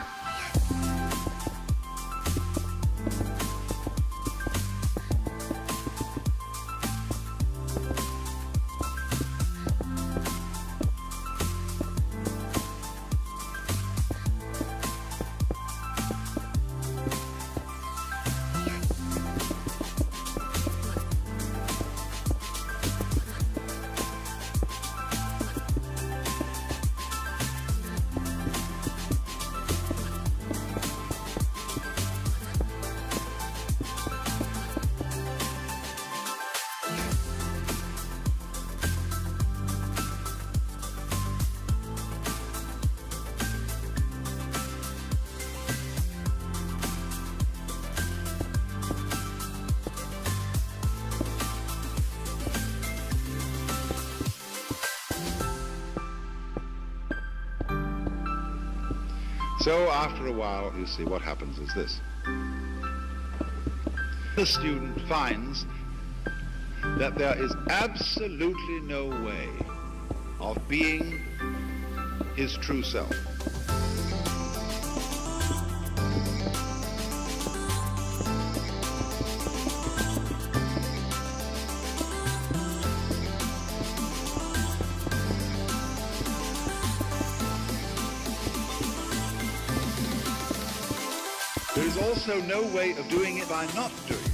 So after a while, you see, what happens is this. The student finds that there is absolutely no way of being his true self. There is also no way of doing it by not doing it.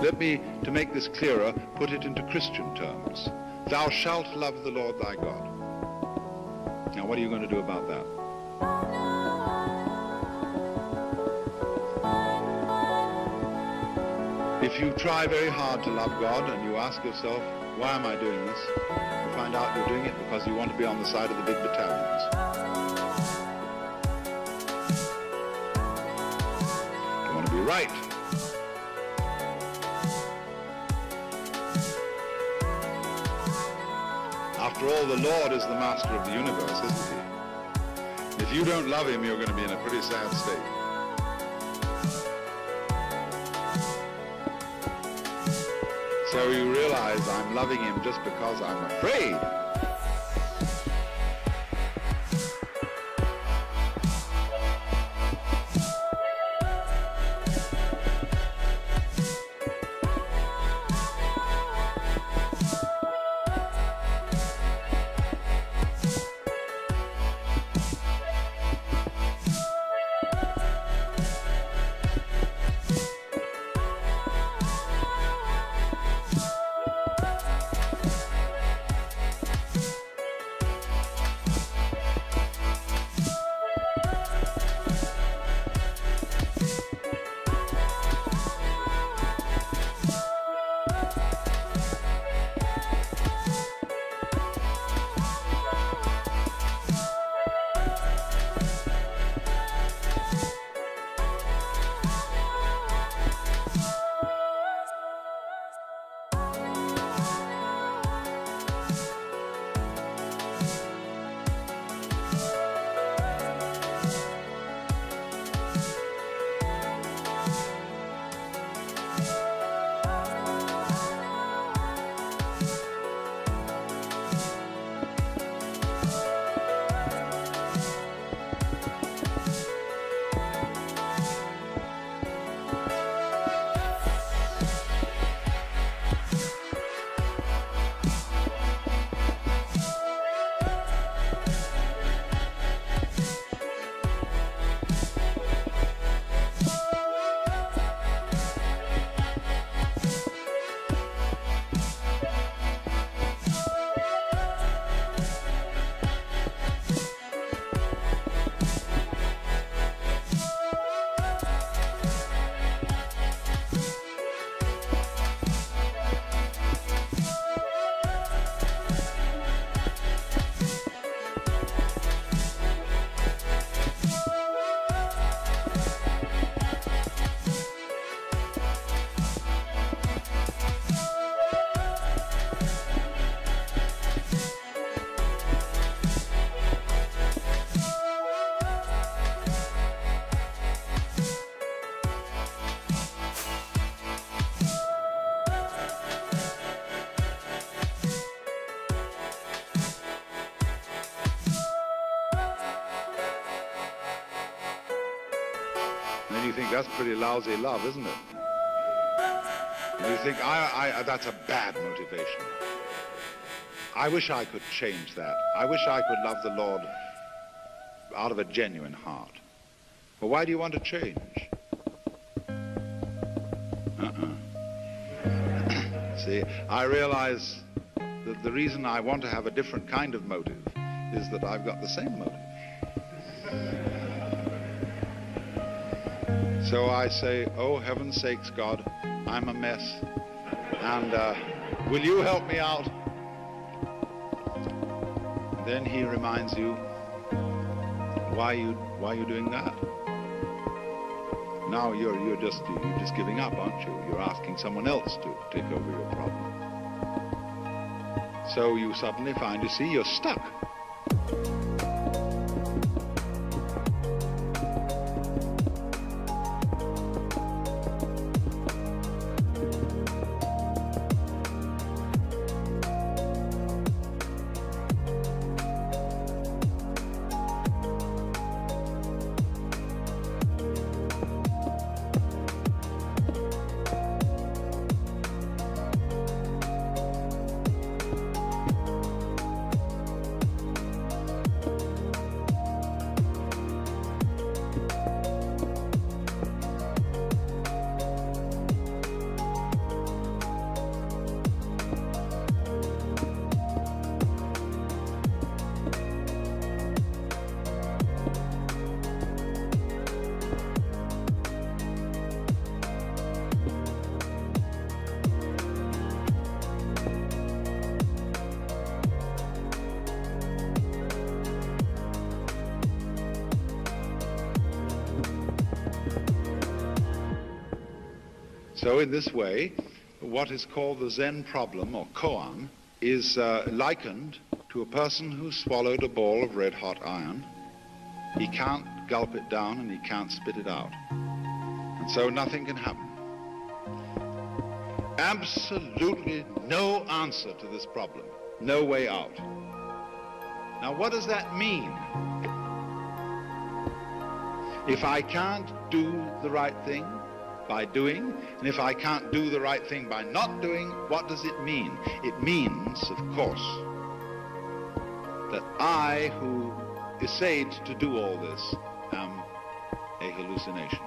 Let me, to make this clearer, put it into Christian terms. Thou shalt love the Lord thy God. Now, what are you going to do about that? If you try very hard to love God and you ask yourself, why am I doing this? You find out you're doing it because you want to be on the side of the big battalions. You want to be right. After all, the Lord is the master of the universe, isn't he? If you don't love him, you're going to be in a pretty sad state. So you realize I'm loving him just because I'm afraid. you think that's pretty lousy love, isn't it? And you think, that's a bad motivation. I wish I could change that. I wish I could love the Lord out of a genuine heart. Well, why do you want to change? See, I realize that the reason I want to have a different kind of motive is that I've got the same motive. So I say, oh, heaven's sakes, God, I'm a mess, and will you help me out? Then he reminds you, why are you doing that? Now you're just giving up, aren't you? You're asking someone else to take over your problem. So you suddenly find, you see, you're stuck. So in this way, what is called the Zen problem, or koan, is likened to a person who swallowed a ball of red-hot iron. He can't gulp it down and he can't spit it out. And so nothing can happen. Absolutely no answer to this problem. No way out. Now what does that mean? If I can't do the right thing by doing, and if I can't do the right thing by not doing, what does it mean? It means, of course, that I, who essayed to do all this, am a hallucination.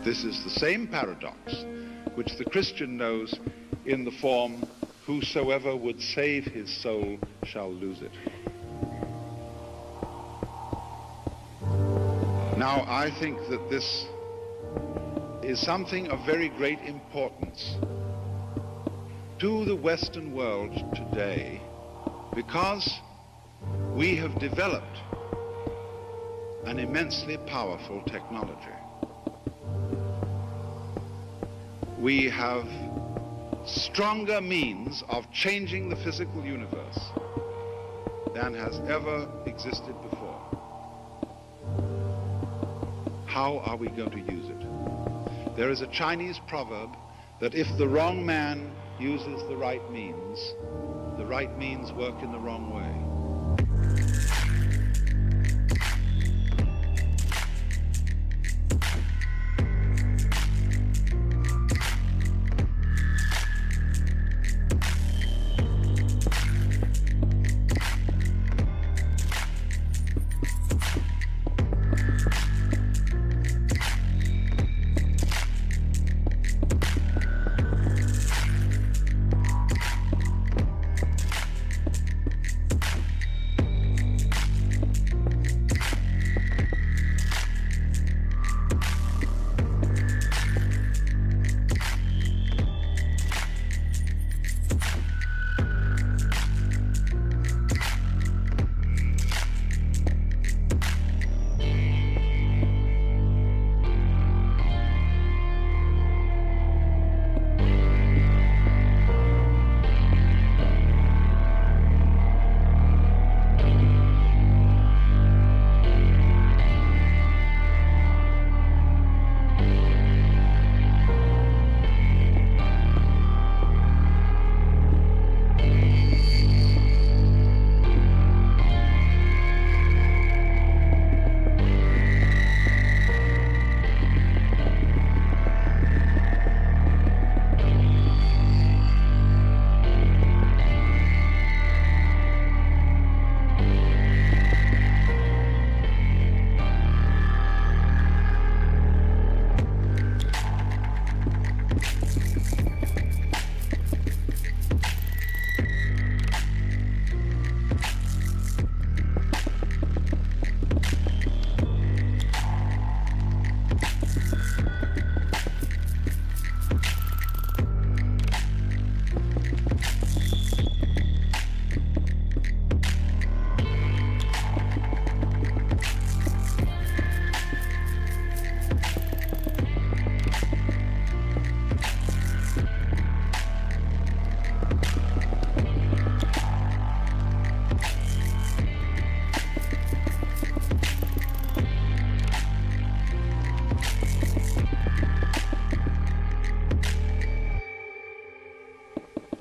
This is the same paradox which the Christian knows in the form, whosoever would save his soul shall lose it. Now, I think that this is something of very great importance to the Western world today, because we have developed an immensely powerful technology. We have stronger means of changing the physical universe than has ever existed before. How are we going to use it? There is a Chinese proverb that if the wrong man uses the right means, the right means work in the wrong way.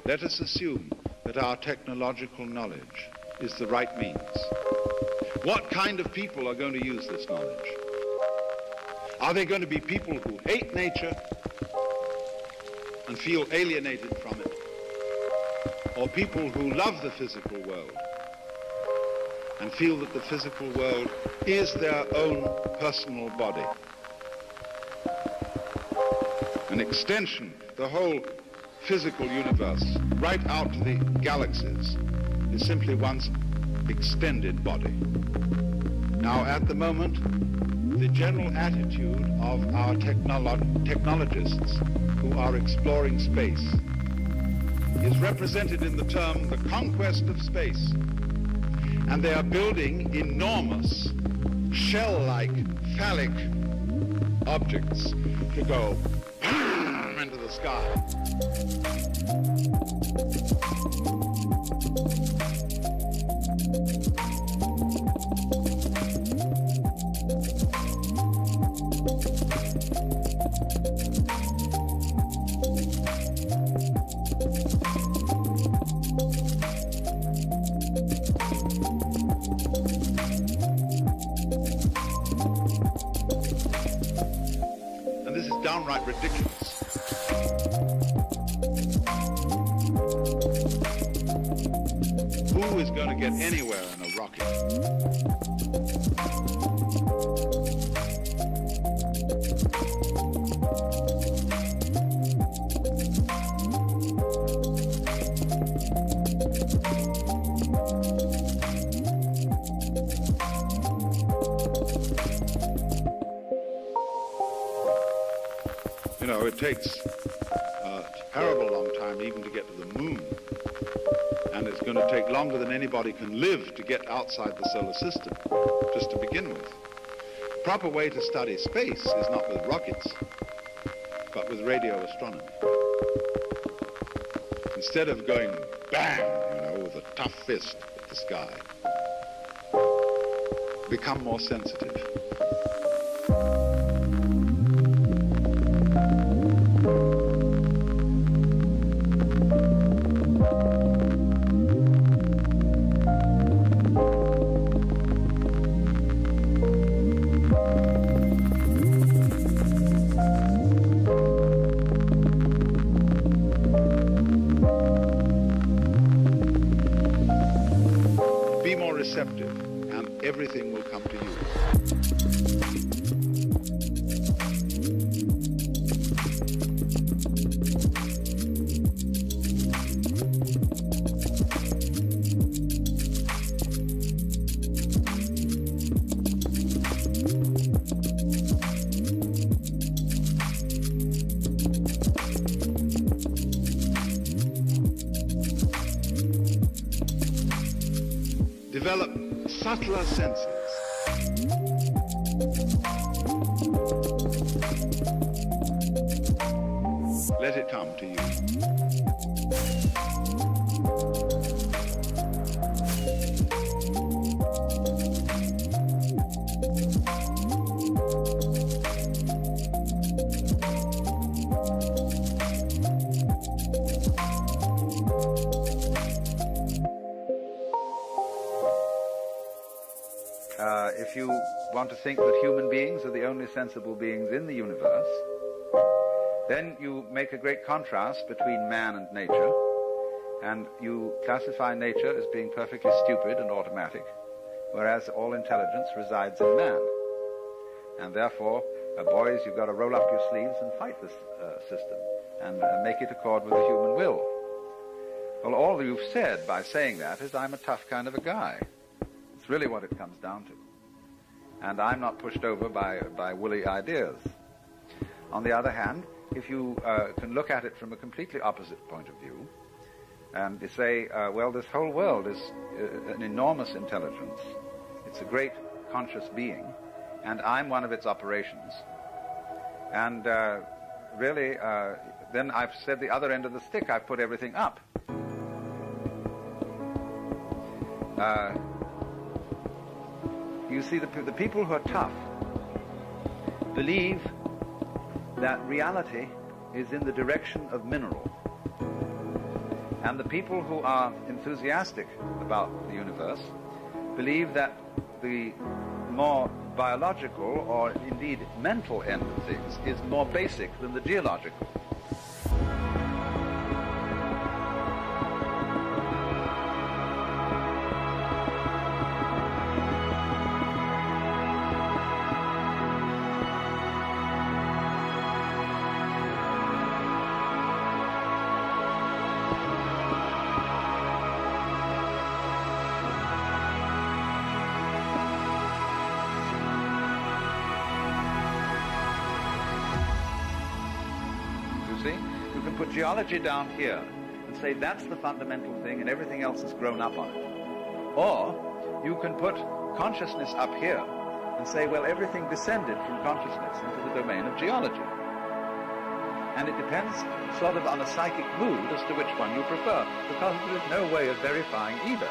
Let us assume that our technological knowledge is the right means. What kind of people are going to use this knowledge? Are they going to be people who hate nature and feel alienated from it? Or people who love the physical world and feel that the physical world is their own personal body? An extension, the whole physical universe, right out to the galaxies, is simply one's extended body. Now, at the moment, the general attitude of our technologists who are exploring space is represented in the term the conquest of space. And they are building enormous, shell-like, phallic objects to go into the sky. And this is downright ridiculous. Who is going to get anywhere in a rocket? You know, it takes a terrible long time even to get to the moon. And it's going to take longer than anybody can live to get outside the solar system, just to begin with. The proper way to study space is not with rockets, but with radio astronomy. Instead of going bang, you know, with a tough fist at the sky, become more sensitive. come to you. Develop subtler senses. Let it come to you. If you want to think that human beings are the only sensible beings in the universe, then you make a great contrast between man and nature, and you classify nature as being perfectly stupid and automatic, whereas all intelligence resides in man. And therefore, boys, you've got to roll up your sleeves and fight this system and make it accord with the human will. Well, all you've said by saying that is, I'm a tough kind of a guy. It's really what it comes down to. And I'm not pushed over by woolly ideas. On the other hand, if you can look at it from a completely opposite point of view, and you say, well, this whole world is an enormous intelligence. It's a great conscious being, and I'm one of its operations. And really, then I've said the other end of the stick. I've put everything up. You see, the people who are tough believe that reality is in the direction of mineral. And the people who are enthusiastic about the universe believe that the more biological or indeed mental end of things is more basic than the geological. Geology down here and say that's the fundamental thing and everything else is grown up on it. Or you can put consciousness up here and say, well, everything descended from consciousness into the domain of geology. And it depends sort of on a psychic mood as to which one you prefer, because there is no way of verifying either.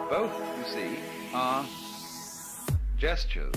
Both, you see, are gestures.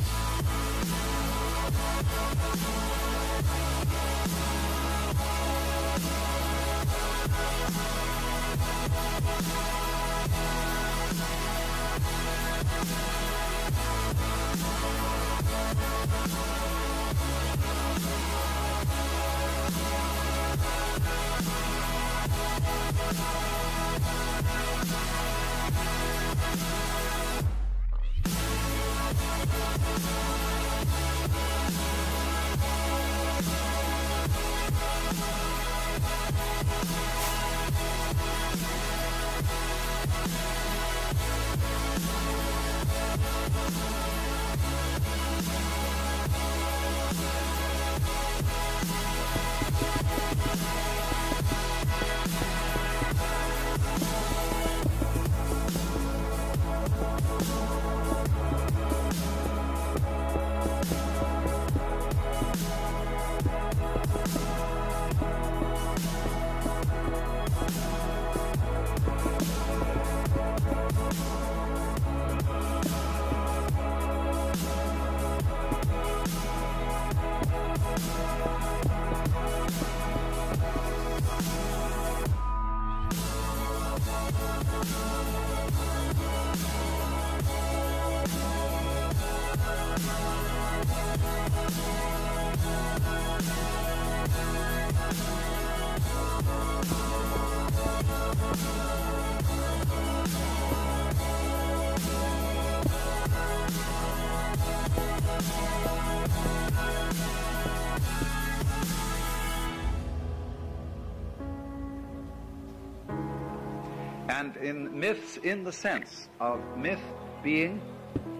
in myths in the sense of myth being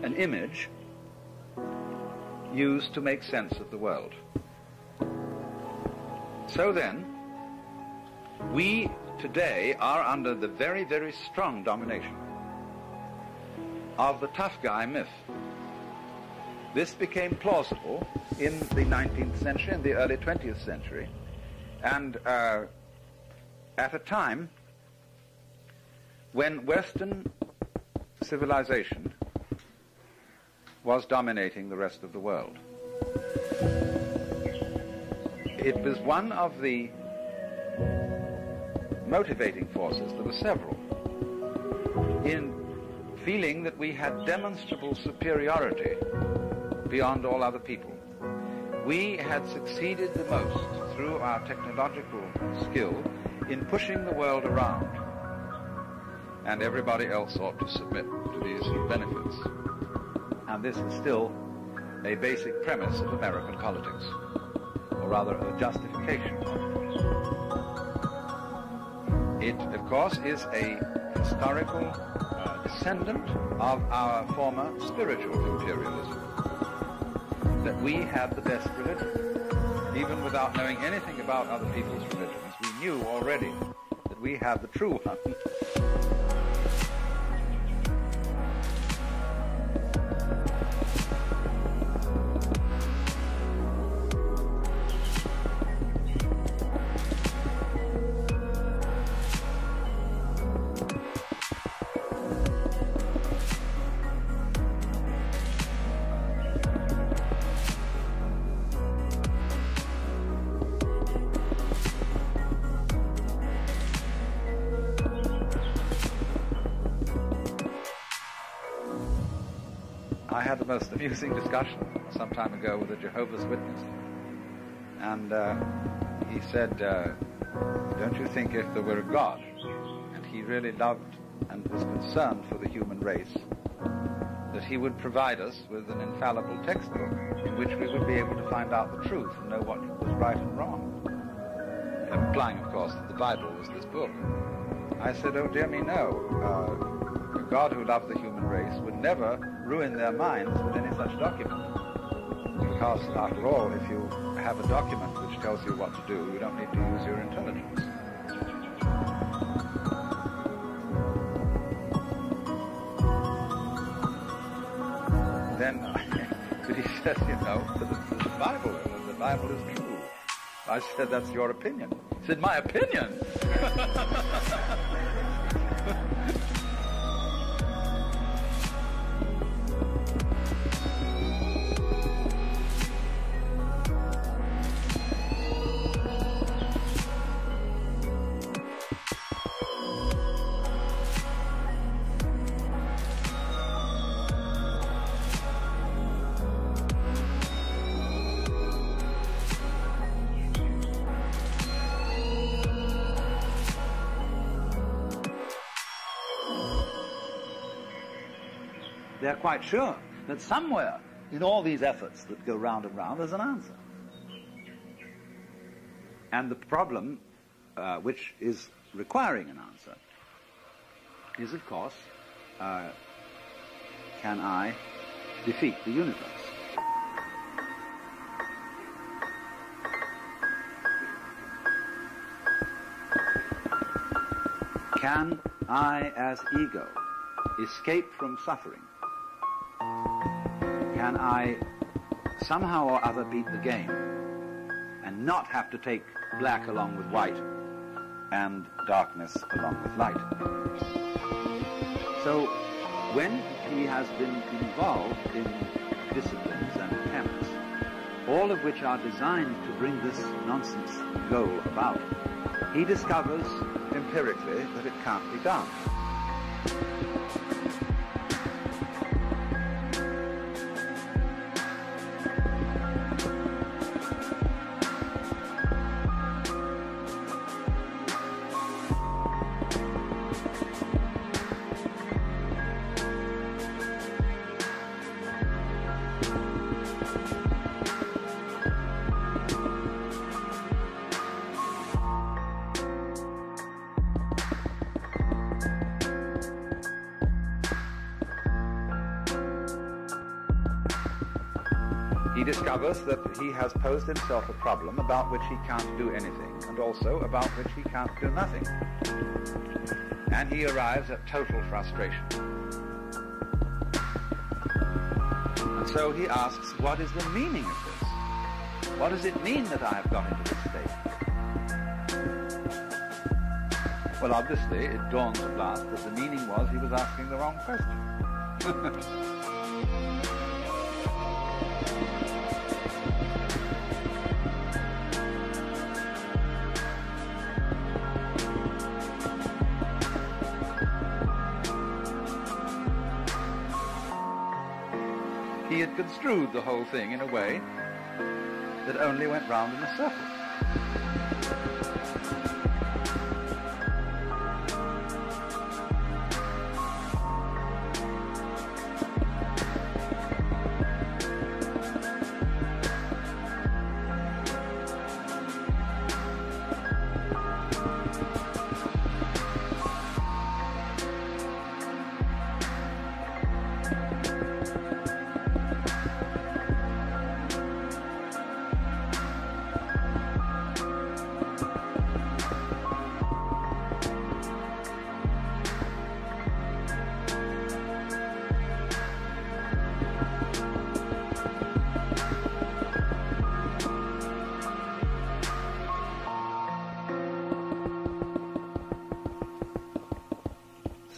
an image used to make sense of the world. So then, we today are under the very, very strong domination of the tough guy myth. This became plausible in the 19th century and the early 20th century, and at a time when Western civilization was dominating the rest of the world. It was one of the motivating forces, there were several, in feeling that we had demonstrable superiority beyond all other people. We had succeeded the most through our technological skill in pushing the world around, and everybody else ought to submit to these benefits. And this is still a basic premise of American politics, or rather a justification of it. It, of course, is a historical descendant of our former spiritual imperialism, that we had the best religion. Even without knowing anything about other people's religions, we knew already that we had the true one. I had the most amusing discussion some time ago with a Jehovah's Witness, and he said, don't you think if there were a God, and he really loved and was concerned for the human race, that he would provide us with an infallible textbook in which we would be able to find out the truth and know what was right and wrong? Implying, of course, that the Bible was this book. I said, oh dear me, no. A God who loved the human race would never ruin their minds with any such document. Because, after all, if you have a document which tells you what to do, you don't need to use your intelligence. Then, but he says, you know, the Bible is true. I said, that's your opinion. He said, my opinion? They're quite sure that somewhere in all these efforts that go round and round, there's an answer. And the problem which is requiring an answer is, of course, can I defeat the universe? Can I, as ego, escape from suffering? Can I somehow or other beat the game and not have to take black along with white and darkness along with light? So when he has been involved in disciplines and attempts, all of which are designed to bring this nonsense goal about, he discovers empirically that it can't be done. he discovers that he has posed himself a problem about which he can't do anything, and also about which he can't do nothing. And he arrives at total frustration. And so he asks, what is the meaning of this? What does it mean that I have got into this state? Well, obviously, it dawns at last that the meaning was he was asking the wrong question. He had construed the whole thing in a way that only went round in a circle.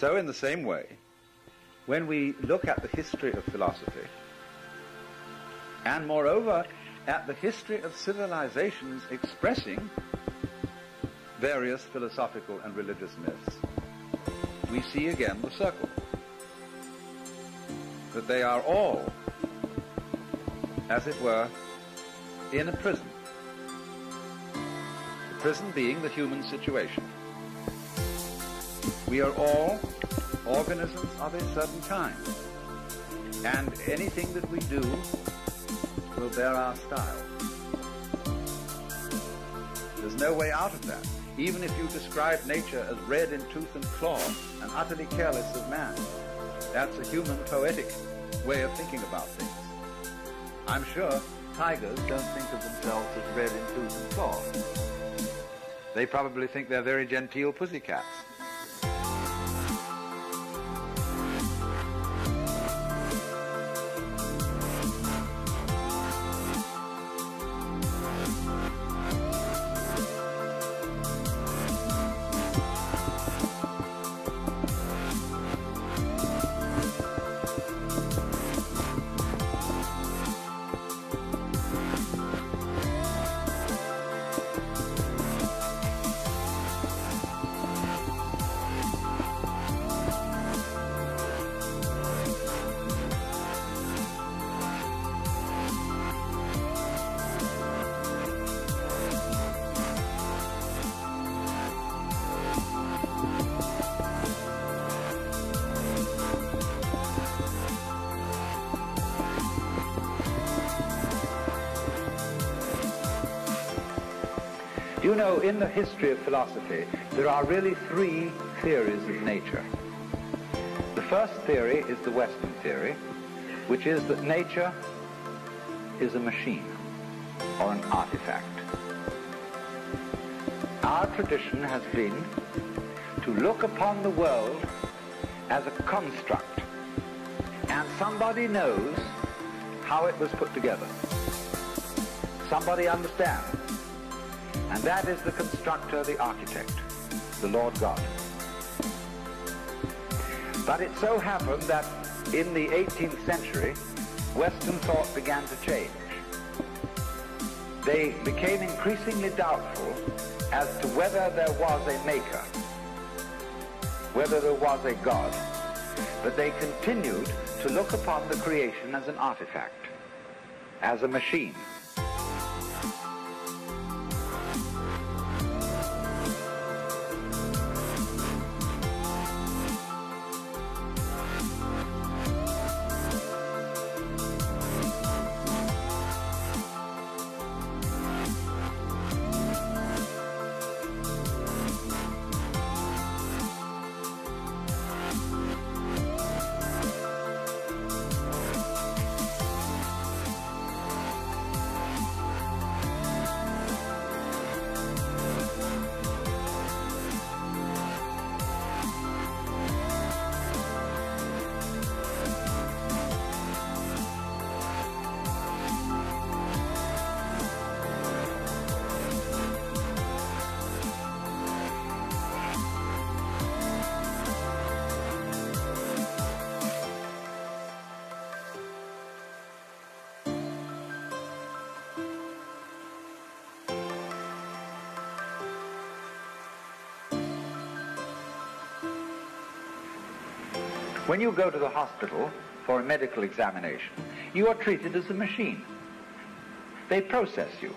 So in the same way, when we look at the history of philosophy, and moreover at the history of civilizations expressing various philosophical and religious myths, we see again the circle. That they are all, as it were, in a prison. The prison being the human situation. We are all organisms of a certain kind, and anything that we do will bear our style. There's no way out of that. Even if you describe nature as red in tooth and claw and utterly careless of man, that's a human poetic way of thinking about things. I'm sure tigers don't think of themselves as red in tooth and claw. They probably think they're very genteel pussycats. You know, in the history of philosophy, there are really three theories of nature. The first theory is the Western theory, which is that nature is a machine or an artifact. Our tradition has been to look upon the world as a construct, and somebody knows how it was put together. Somebody understands. And that is the constructor, the architect, the Lord God. But it so happened that in the 18th century, Western thought began to change. They became increasingly doubtful as to whether there was a maker, whether there was a God. But they continued to look upon the creation as an artifact, as a machine. When you go to the hospital for a medical examination, you are treated as a machine. They process you.